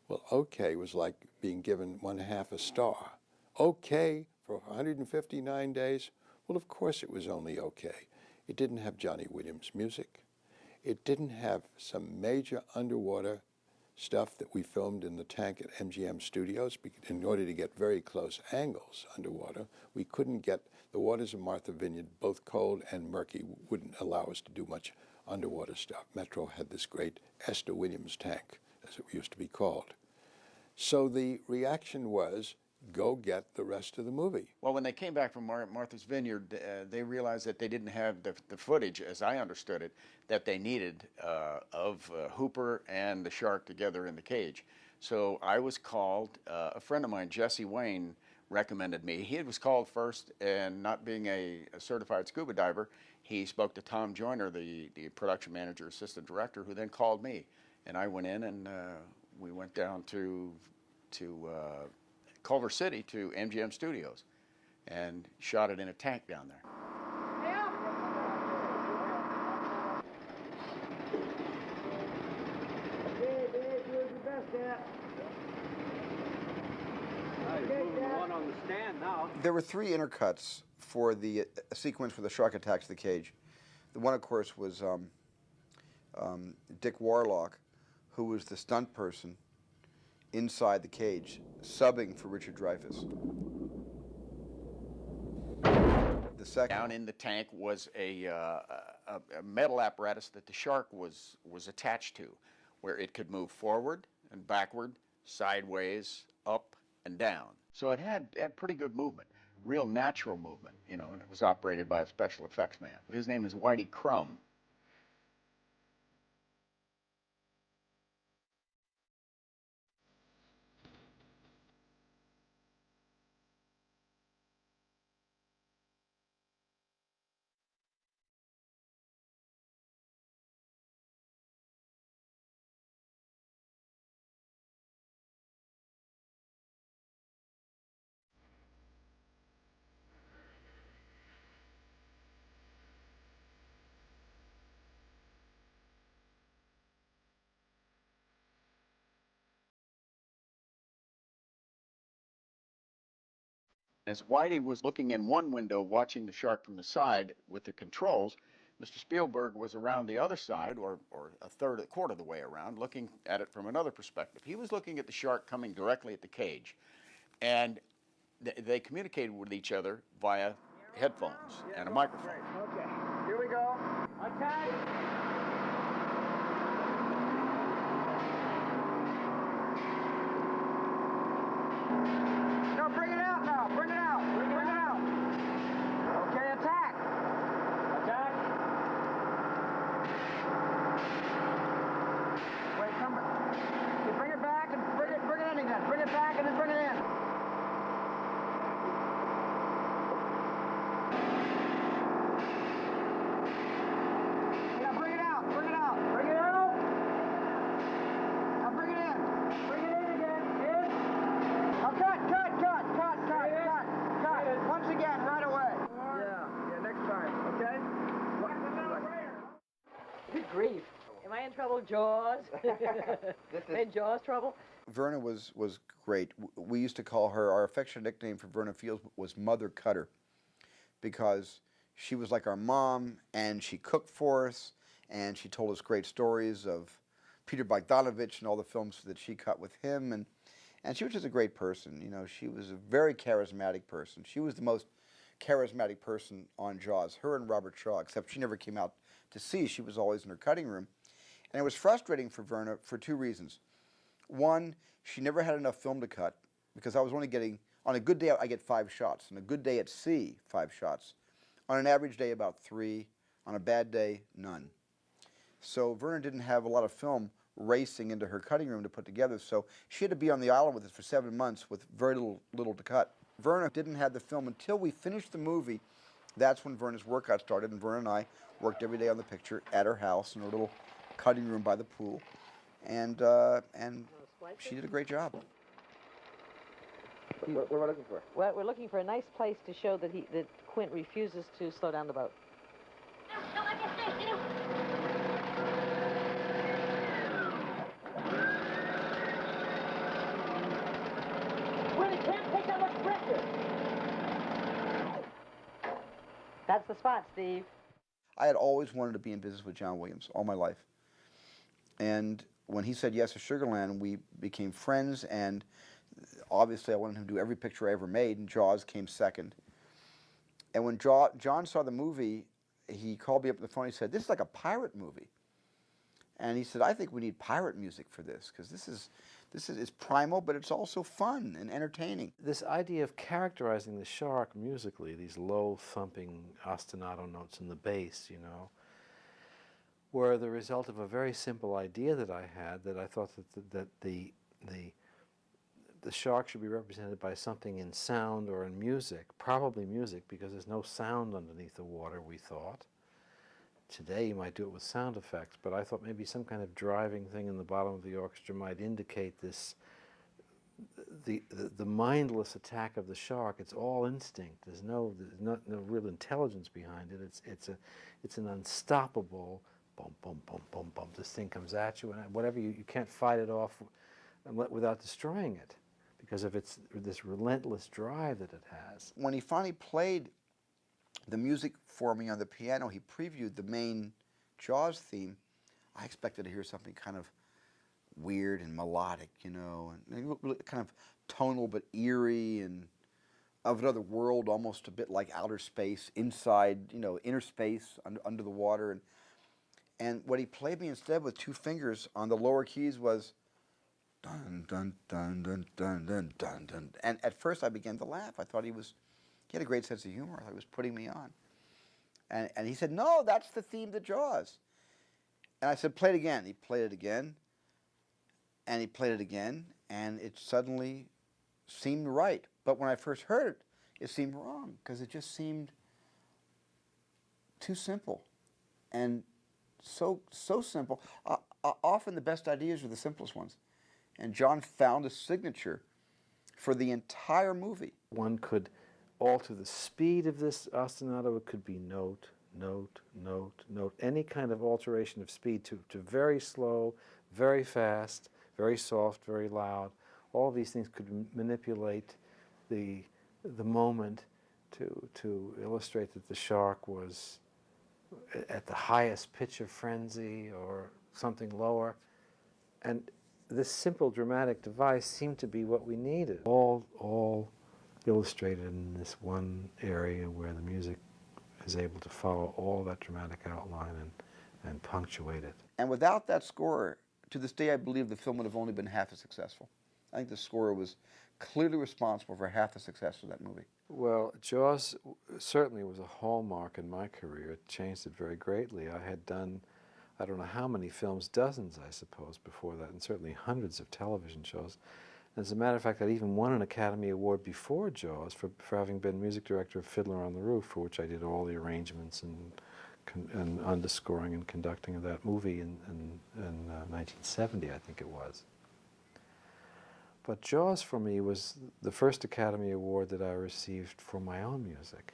Well, okay was like being given 1/2 a star. Okay for 159 days? Well, of course it was only okay. It didn't have Johnny Williams' music. It didn't have some major underwater stuff that we filmed in the tank at MGM Studios. In order to get very close angles underwater, we couldn't get the waters of Martha Vineyard, both cold and murky, wouldn't allow us to do much underwater stuff. Metro had this great Esther Williams tank, as it used to be called. So the reaction was, go get the rest of the movie. Well, when they came back from Martha's Vineyard, they realized that they didn't have the footage, as I understood it, that they needed of Hooper and the shark together in the cage. So I was called, a friend of mine, Jesse Wayne, recommended me. He was called first, and not being a certified scuba diver, he spoke to Tom Joyner, the production manager, assistant director, who then called me. And I went in, and we went down to Culver City to MGM Studios and shot it in a tank down there. There were 3 intercuts for the sequence where the shark attacks the cage. The one, of course, was Dick Warlock, who was the stunt person inside the cage, subbing for Richard Dreyfuss. The second, down in the tank was a metal apparatus that the shark was attached to, where it could move forward and backward, sideways, up and down. So it had pretty good movement, real natural movement, you know, and it was operated by a special effects man. His name is Whitey Crum. As Whitey was looking in one window, watching the shark from the side with the controls, Mr. Spielberg was around the other side, or a quarter of the way around, looking at it from another perspective. He was looking at the shark coming directly at the cage, and they communicated with each other via headphones and a microphone. Okay, here we go. Attack! No, bring it out now. Bring it out. Bring it out. Okay, attack. Attack. Wait, come back. You bring it back and bring it in again. Bring it back and then bring it in. Now bring it out. Bring it out. Bring it out. Now bring it in. Bring it in again. In. Now cut. Once again, right away. Yeah, next time, okay? Good grief. Am I in trouble, Jaws? In Jaws trouble? Verna was great. We used to call her, our affectionate nickname for Verna Fields was Mother Cutter, because she was like our mom, and she cooked for us, and she told us great stories of Peter Bogdanovich and all the films that she cut with him, and she was just a great person. You know, she was a very charismatic person. She was the most charismatic person on Jaws, her and Robert Shaw, except she never came out to sea. She was always in her cutting room. And it was frustrating for Verna for 2 reasons. One, she never had enough film to cut, because I was only getting, on a good day I get 5 shots, on a good day at sea, 5 shots. On an average day, about 3. On a bad day, none. So Verna didn't have a lot of film racing into her cutting room to put together, so she had to be on the island with us for 7 months with very little to cut. Verna didn't have the film until we finished the movie. That's when Verna's work got started, and Verna and I worked every day on the picture at her house in her little cutting room by the pool, and she did a great job. What are we looking for? Well, we're looking for a nice place to show that Quint refuses to slow down the boat. That's the spot, Steve. I had always wanted to be in business with John Williams all my life. And when he said yes to Sugarland, we became friends, and obviously I wanted him to do every picture I ever made, and Jaws came second. And when John saw the movie, he called me up on the phone. He said, "This is like a pirate movie." And he said, "I think we need pirate music for this, because this is it's primal, but it's also fun and entertaining." This idea of characterizing the shark musically, these low thumping ostinato notes in the bass, you know, were the result of a very simple idea that I had, that I thought that the shark should be represented by something in sound or in music, probably music, because there's no sound underneath the water, we thought. Today you might do it with sound effects, but I thought maybe some kind of driving thing in the bottom of the orchestra might indicate this, the mindless attack of the shark. It's all instinct. There's no real intelligence behind it. It's an unstoppable bum, bum, bum, bum, bum. This thing comes at you, and whatever you can't fight it off without destroying it, because of this relentless drive that it has. When he finally played the music for me on the piano, he previewed the main Jaws theme. I expected to hear something kind of weird and melodic, you know, and kind of tonal but eerie and of another world, almost a bit like outer space, inside, you know, inner space under the water. And what he played me instead with two fingers on the lower keys was dun dun dun dun dun dun dun dun. And at first I began to laugh. I thought he had a great sense of humor. I thought he was putting me on. And he said, "No, that's the theme to Jaws." And I said, "Play it again." He played it again. And he played it again. And it suddenly seemed right. But when I first heard it, it seemed wrong, because it just seemed too simple. And so simple. Often the best ideas are the simplest ones. And John found a signature for the entire movie. One could alter the speed of this ostinato. It could be note, note, note, note. Any kind of alteration of speed to very slow, very fast, very soft, very loud. All of these things could manipulate the moment to illustrate that the shark was at the highest pitch of frenzy or something lower. And this simple dramatic device seemed to be what we needed. All illustrated in this one area where the music is able to follow all that dramatic outline and punctuate it. And without that score, to this day I believe the film would have only been half as successful. I think the score was clearly responsible for half the success of that movie. Well, Jaws certainly was a hallmark in my career. It changed it very greatly. I had done, I don't know how many films, dozens I suppose, before that, and certainly hundreds of television shows. As a matter of fact, I'd even won an Academy Award before Jaws for having been music director of Fiddler on the Roof, for which I did all the arrangements and underscoring and conducting of that movie in 1970, I think it was. But Jaws for me was the first Academy Award that I received for my own music.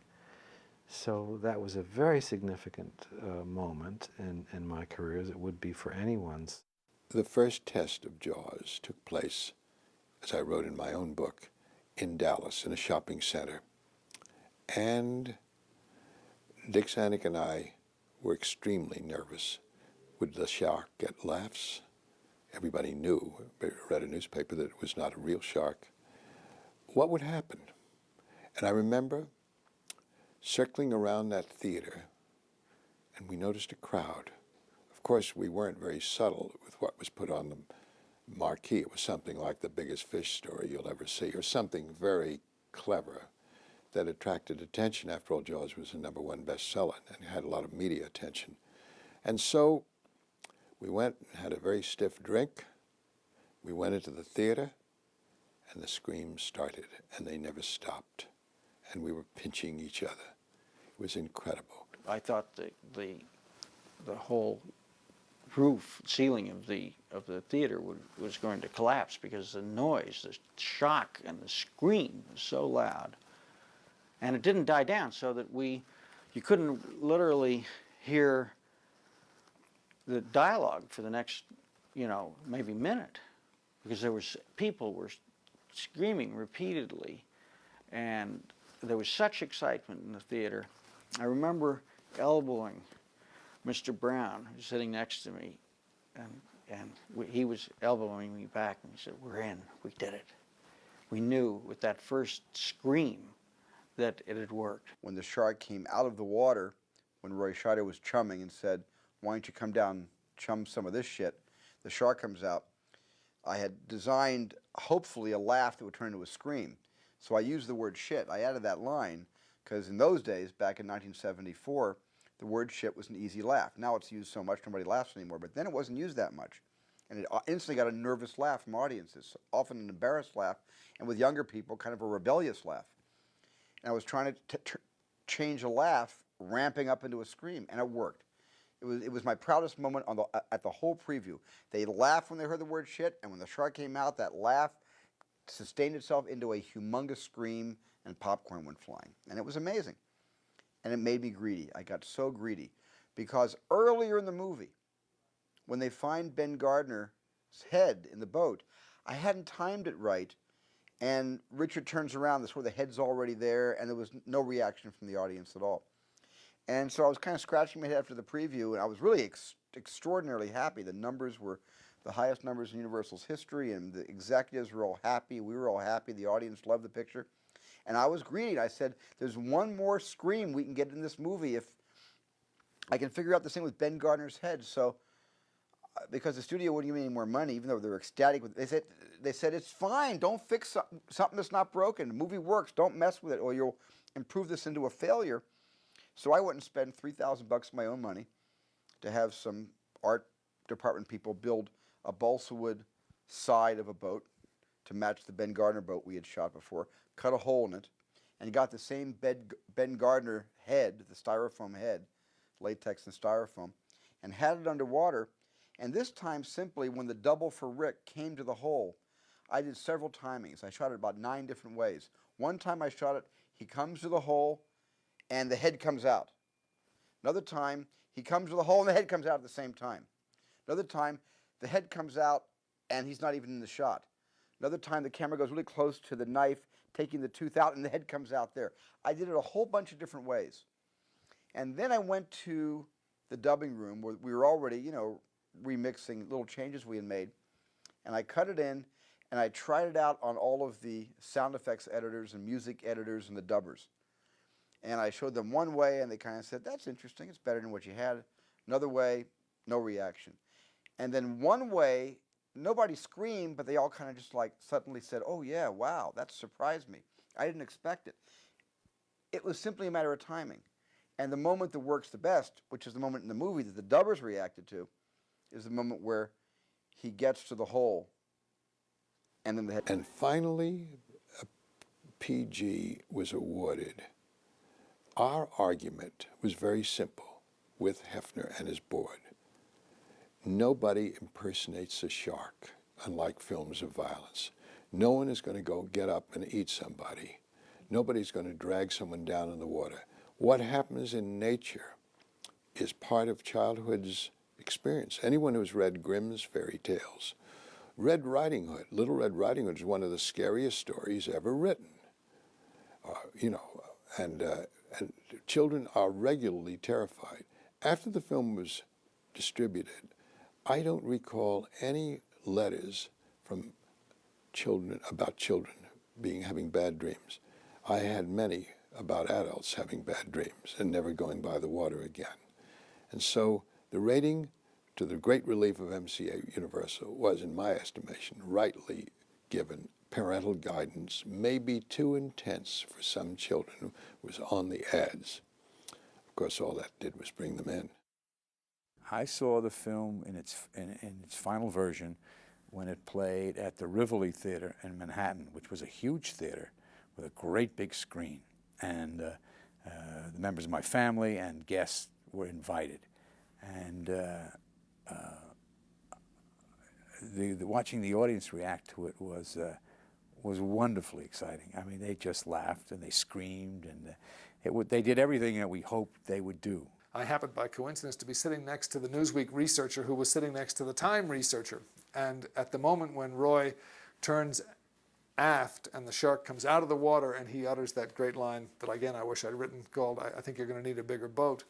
So that was a very significant moment in my career, as it would be for anyone's. The first test of Jaws took place, as I wrote in my own book, in Dallas, in a shopping center. And Dick Zanuck and I were extremely nervous. Would the shark get laughs? Everybody knew, read a newspaper, that it was not a real shark. What would happen? And I remember circling around that theater, and we noticed a crowd. Of course, we weren't very subtle with what was put on the marquee. It was something like the biggest fish story you'll ever see, or something very clever that attracted attention. After all, Jaws was the #1 bestseller and had a lot of media attention. And so we went and had a very stiff drink. We went into the theater, and the screams started, and they never stopped. And we were pinching each other. It was incredible. I thought the whole roof ceiling of the theater was going to collapse, because the noise, the shock, and the scream was so loud, and it didn't die down, so that you couldn't literally hear the dialogue for the next, maybe minute, because people were screaming repeatedly, and there was such excitement in the theater. I remember elbowing Mr. Brown, who's sitting next to me, and he was elbowing me back, and he said, "We're in. We did it." We knew with that first scream that it had worked. When the shark came out of the water, when Roy Scheider was chumming and said, "Why don't you come down and chum some of this shit?" The shark comes out. I had designed, hopefully, a laugh that would turn into a scream. So I used the word shit. I added that line because in those days, back in 1974, the word shit was an easy laugh. Now it's used so much nobody laughs anymore, but then it wasn't used that much. And it instantly got a nervous laugh from audiences, often an embarrassed laugh, and with younger people, kind of a rebellious laugh. And I was trying to change a laugh, ramping up into a scream, and it worked. It was my proudest moment at the whole preview. They laughed when they heard the word shit, and when the shark came out, that laugh sustained itself into a humongous scream, and popcorn went flying. And it was amazing. And it made me greedy. I got so greedy. Because earlier in the movie, when they find Ben Gardner's head in the boat, I hadn't timed it right, and Richard turns around, that's where the head's already there, and there was no reaction from the audience at all. And so I was kind of scratching my head after the preview, and I was really extraordinarily happy. The numbers were the highest numbers in Universal's history, and the executives were all happy. We were all happy. The audience loved the picture. And I was greedy. I said, there's one more scream we can get in this movie if I can figure out this thing with Ben Gardner's head. So, because the studio wouldn't give me any more money, even though they were ecstatic with it, they said, it's fine. Don't fix something that's not broken. The movie works. Don't mess with it, or you'll improve this into a failure. So I went and spent $3,000 of my own money to have some art department people build a balsa wood side of a boat to match the Ben Gardner boat we had shot before, cut a hole in it, and got the same Ben Gardner head, the styrofoam head, latex and styrofoam, and had it underwater. And this time, simply, when the double for Rick came to the hole, I did several timings. I shot it about 9 different ways. One time I shot it, he comes to the hole, and the head comes out. Another time, he comes to the hole, and the head comes out at the same time. Another time, the head comes out, and he's not even in the shot. Another time, the camera goes really close to the knife, taking the tooth out, and the head comes out there. I did it a whole bunch of different ways. And then I went to the dubbing room where we were already, remixing little changes we had made. And I cut it in, and I tried it out on all of the sound effects editors and music editors and the dubbers. And I showed them one way, and they kind of said, that's interesting. It's better than what you had. Another way, no reaction. And then one way, nobody screamed, but they all kind of just like suddenly said, oh, yeah, wow, that surprised me. I didn't expect it. It was simply a matter of timing. And the moment that works the best, which is the moment in the movie that the dubbers reacted to, is the moment where he gets to the hole, and then the head. And finally, a PG was awarded. Our argument was very simple with Hefner and his board. Nobody impersonates a shark, unlike films of violence. No one is going to go get up and eat somebody. Nobody's going to drag someone down in the water. What happens in nature is part of childhood's experience. Anyone who's read Grimm's fairy tales, Red Riding Hood, Little Red Riding Hood is one of the scariest stories ever written. And children are regularly terrified. After the film was distributed, I don't recall any letters from children about children having bad dreams. I had many about adults having bad dreams and never going by the water again. And so the rating, to the great relief of MCA Universal, was, in my estimation, rightly given. Parental guidance may be too intense for some children, was on the ads. Of course, all that did was bring them in. I saw the film in its final version when it played at the Rivoli Theater in Manhattan, which was a huge theater with a great big screen. And the members of my family and guests were invited. And watching the audience react to it was wonderfully exciting. I mean, they just laughed and they screamed, and they did everything that we hoped they would do. I happened by coincidence to be sitting next to the Newsweek researcher who was sitting next to the Time researcher. And at the moment when Roy turns aft and the shark comes out of the water and he utters that great line that, again, I wish I'd written, called, I think you're going to need a bigger boat.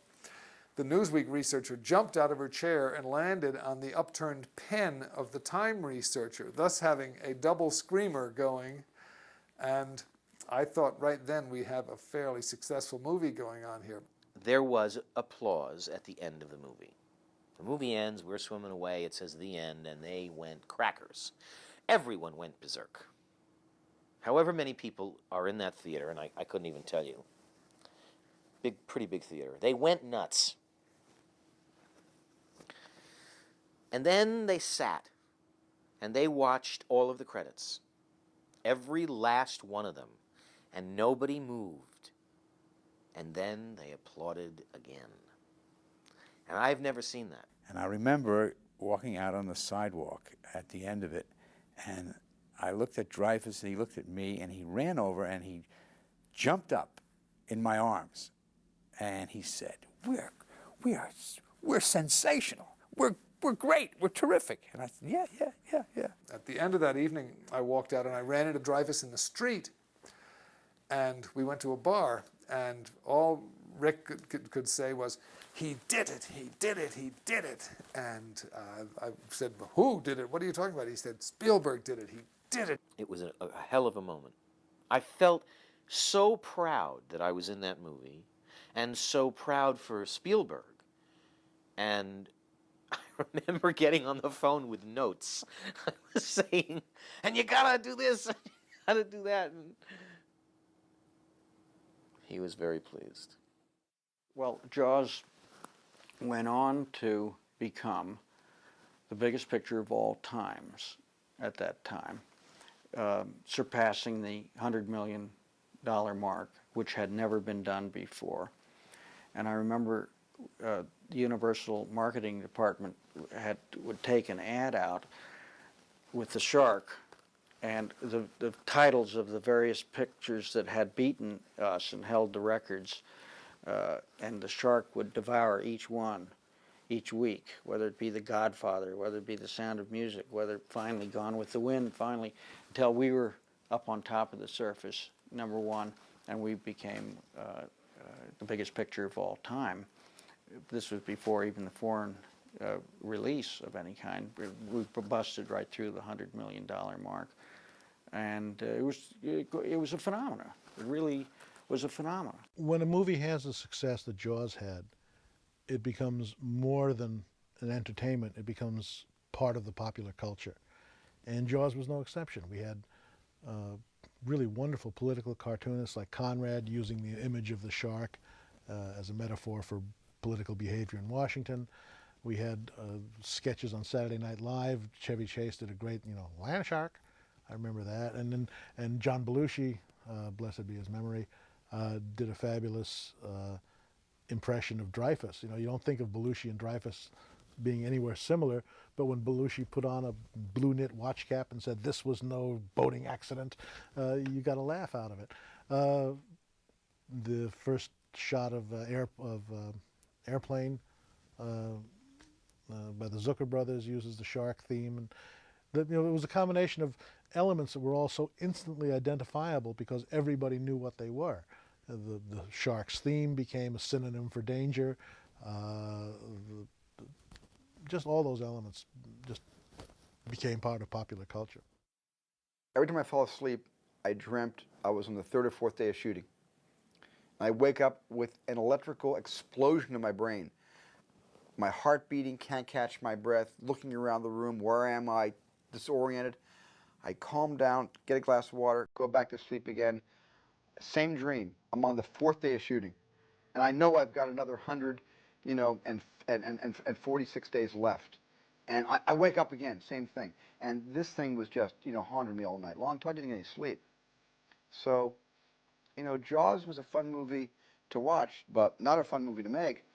the Newsweek researcher jumped out of her chair and landed on the upturned pen of the Time researcher, thus having a double screamer going. And I thought right then we have a fairly successful movie going on here. There was applause at the end of the movie. The movie ends, we're swimming away, it says the end, and they went crackers. Everyone went berserk. However many people are in that theater, and I couldn't even tell you. Pretty big theater. They went nuts. And then they sat, and they watched all of the credits. Every last one of them. And nobody moved. And then they applauded again. And I've never seen that. And I remember walking out on the sidewalk at the end of it, and I looked at Dreyfuss, and he looked at me, and he ran over, and he jumped up in my arms, and he said, we're sensational. We're great. We're terrific. And I said, yeah. At the end of that evening, I walked out and I ran into Dreyfuss in the street. And we went to a bar, and all Rick could say was, he did it, he did it, he did it. And I said, who did it? What are you talking about? He said, Spielberg did it, he did it. It was a hell of a moment. I felt so proud that I was in that movie, and so proud for Spielberg. And I remember getting on the phone with notes. I was saying, and you gotta do this, and you gotta do that. And he was very pleased. Well, Jaws went on to become the biggest picture of all times at that time, surpassing the $100 million mark, which had never been done before. And I remember the Universal Marketing Department would take an ad out with the shark and the titles of the various pictures that had beaten us and held the records, and the shark would devour each one each week, whether it be The Godfather, whether it be The Sound of Music, whether finally Gone with the Wind, finally, until we were up on top of the surface, #1, and we became the biggest picture of all time. This was before even the foreign release of any kind. We busted right through the $100 million mark, and it was a phenomenon. It really was a phenomenon. When a movie has the success that Jaws had, it becomes more than an entertainment. It becomes part of the popular culture, and Jaws was no exception. We had really wonderful political cartoonists like Conrad using the image of the shark as a metaphor for political behavior in Washington. We had sketches on Saturday Night Live. Chevy Chase did a great, land shark. I remember that. And John Belushi, blessed be his memory, did a fabulous impression of Dreyfuss. You don't think of Belushi and Dreyfuss being anywhere similar, but when Belushi put on a blue knit watch cap and said this was no boating accident, you got a laugh out of it. The first shot of Airplane by the Zucker brothers uses the shark theme, and it was a combination of elements that were all so instantly identifiable because everybody knew what they were. The shark's theme became a synonym for danger. Just all those elements just became part of popular culture. Every time I fell asleep, I dreamt I was on the 3rd or 4th day of shooting. I wake up with an electrical explosion in my brain. My heart beating, can't catch my breath, looking around the room, where am I, disoriented. I calm down, get a glass of water, go back to sleep again. Same dream. I'm on the 4th day of shooting. And I know I've got another 100, and 46 days left. And I wake up again, same thing. And this thing was just, haunted me all night long, so I didn't get any sleep. So, Jaws was a fun movie to watch, but not a fun movie to make.